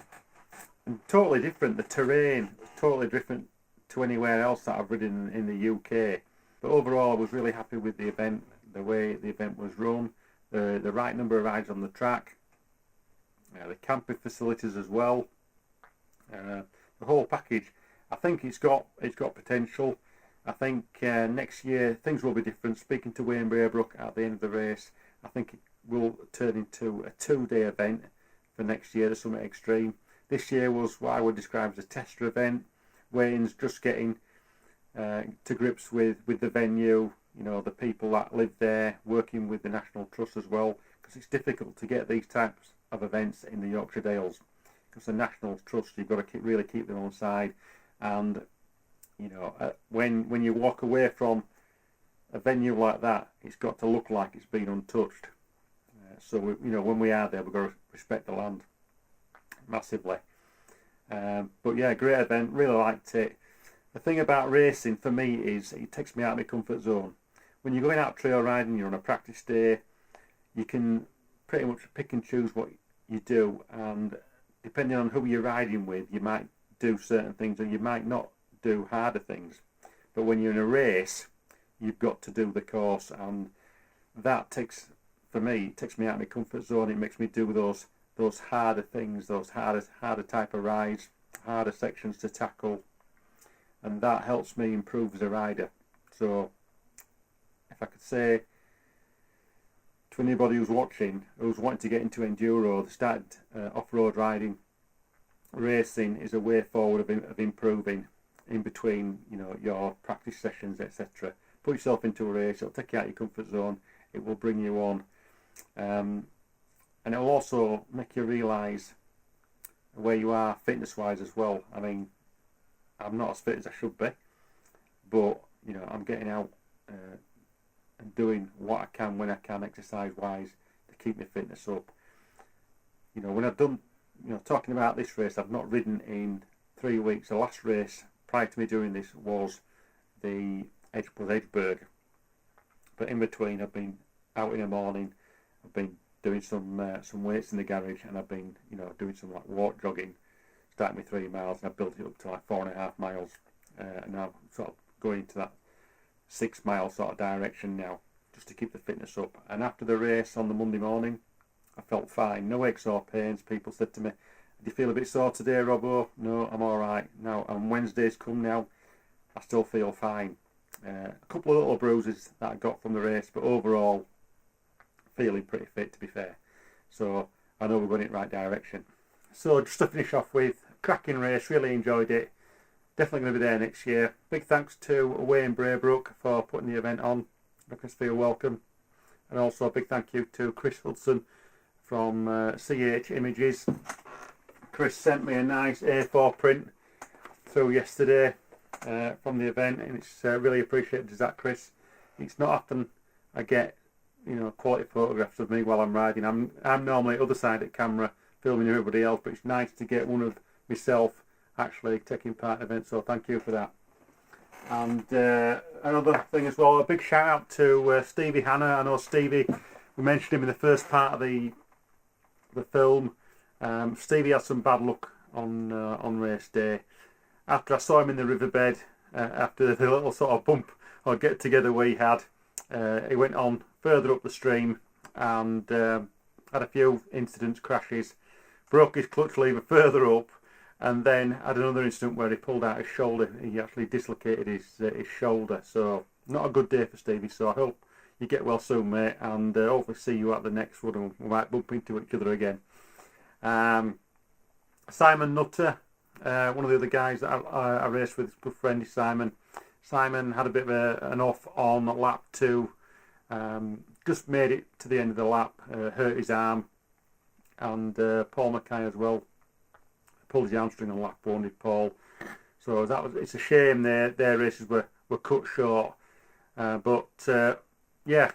totally different. The terrain was totally different to anywhere else that I've ridden in the UK. But overall, I was really happy with the event, the way the event was run, the right number of rides on the track, the camping facilities as well, the whole package. I think it's got potential. I think next year things will be different. Speaking to Wayne Braybrook at the end of the race, I think it will turn into a 2-day event for next year, the Summit Extreme. This year was what I would describe as a tester event. Wayne's just getting to grips with the venue, the people that live there, working with the National Trust as well, because it's difficult to get these types of events in the Yorkshire Dales, because the National Trust, you've got to really keep them on side. And when you walk away from a venue like that, it's got to look like it's been untouched. So when we are there, we've got to respect the land massively. But yeah, great event. Really liked it. The thing about racing for me is it takes me out of my comfort zone. When you're going out trail riding, you're on a practice day, you can pretty much pick and choose what you do, and depending on who you're riding with, you might do certain things and you might not do harder things. But when you're in a race, you've got to do the course, and that takes me out of my comfort zone. It makes me do those harder things, those harder type of rides, harder sections to tackle, and that helps me improve as a rider. So if I could say to anybody who's watching, who's wanting to get into enduro, they started off-road riding, racing is a way forward of improving in between your practice sessions, etc. Put yourself into a race, it'll take you out of your comfort zone, it will bring you on, and it will also make you realise where you are fitness wise as well. I mean, I'm not as fit as I should be, but I'm getting out and doing what I can when I can, exercise wise, to keep my fitness up. When I've done, talking about this race, I've not ridden in 3 weeks. The last race prior to me doing this was the Edgeburg, but in between I've been out in the morning, I've been doing some weights in the garage, and I've been doing some like walk jogging, starting with 3 miles, and I've built it up to like 4.5 miles, and now I'm sort of going into that 6 mile sort of direction now, just to keep the fitness up. And after the race on the Monday morning, I felt fine, no aches or pains. People said to me, "Do you feel a bit sore today, Robbo?" No, I'm all right now. And Wednesday's come now, I still feel fine. A couple of little bruises that I got from the race, but overall feeling pretty fit, to be fair. So I know we're going in the right direction. So just to finish off with, cracking race, really enjoyed it. Definitely going to be there next year. Big thanks to Wayne Braybrook for putting the event on. Make us feel welcome. And also a big thank you to Chris Hudson from CH Images. Chris sent me a nice A4 print through yesterday from the event, and it's really appreciated. Is that, Chris? It's not often I get quality photographs of me while I'm riding. I'm normally other side of the camera filming everybody else, but it's nice to get one of myself actually taking part in events, so thank you for that. And another thing as well, a big shout out to Stevie Hanna. I know Stevie, we mentioned him in the first part of the film. Stevie had some bad luck on race day. After I saw him in the riverbed after the little sort of bump or get together we had. He went on further up the stream and had a few incidents, crashes, broke his clutch lever further up, and then had another incident where he pulled out his shoulder. He actually dislocated his shoulder. So not a good day for Stevie. So I hope you get well soon, mate, and hopefully see you at the next one, and we might bump into each other again. Simon Nutter, one of the other guys that I raced with, good friend is Simon. Simon had a bit of an off on lap 2. Just made it to the end of the lap, hurt his arm, and Paul Mackay as well pulled his hamstring on lap 1, did Paul. So it's a shame their races were cut short. But yeah,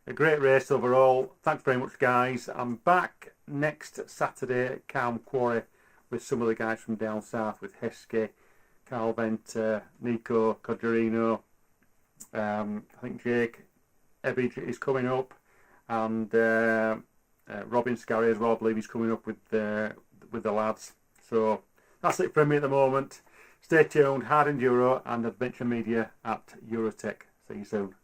a great race overall. Thanks very much, guys. I'm back next Saturday at Calm Quarry with some of the guys from down south, with Heskey, Carl Venter, Nico Codgerino. I think Jake Ebbage is coming up, and Robin Scarry as well. I believe he's coming up with the lads. So that's it from me at the moment. Stay tuned. Hard Enduro and Adventure Media at Eurotech. See you soon.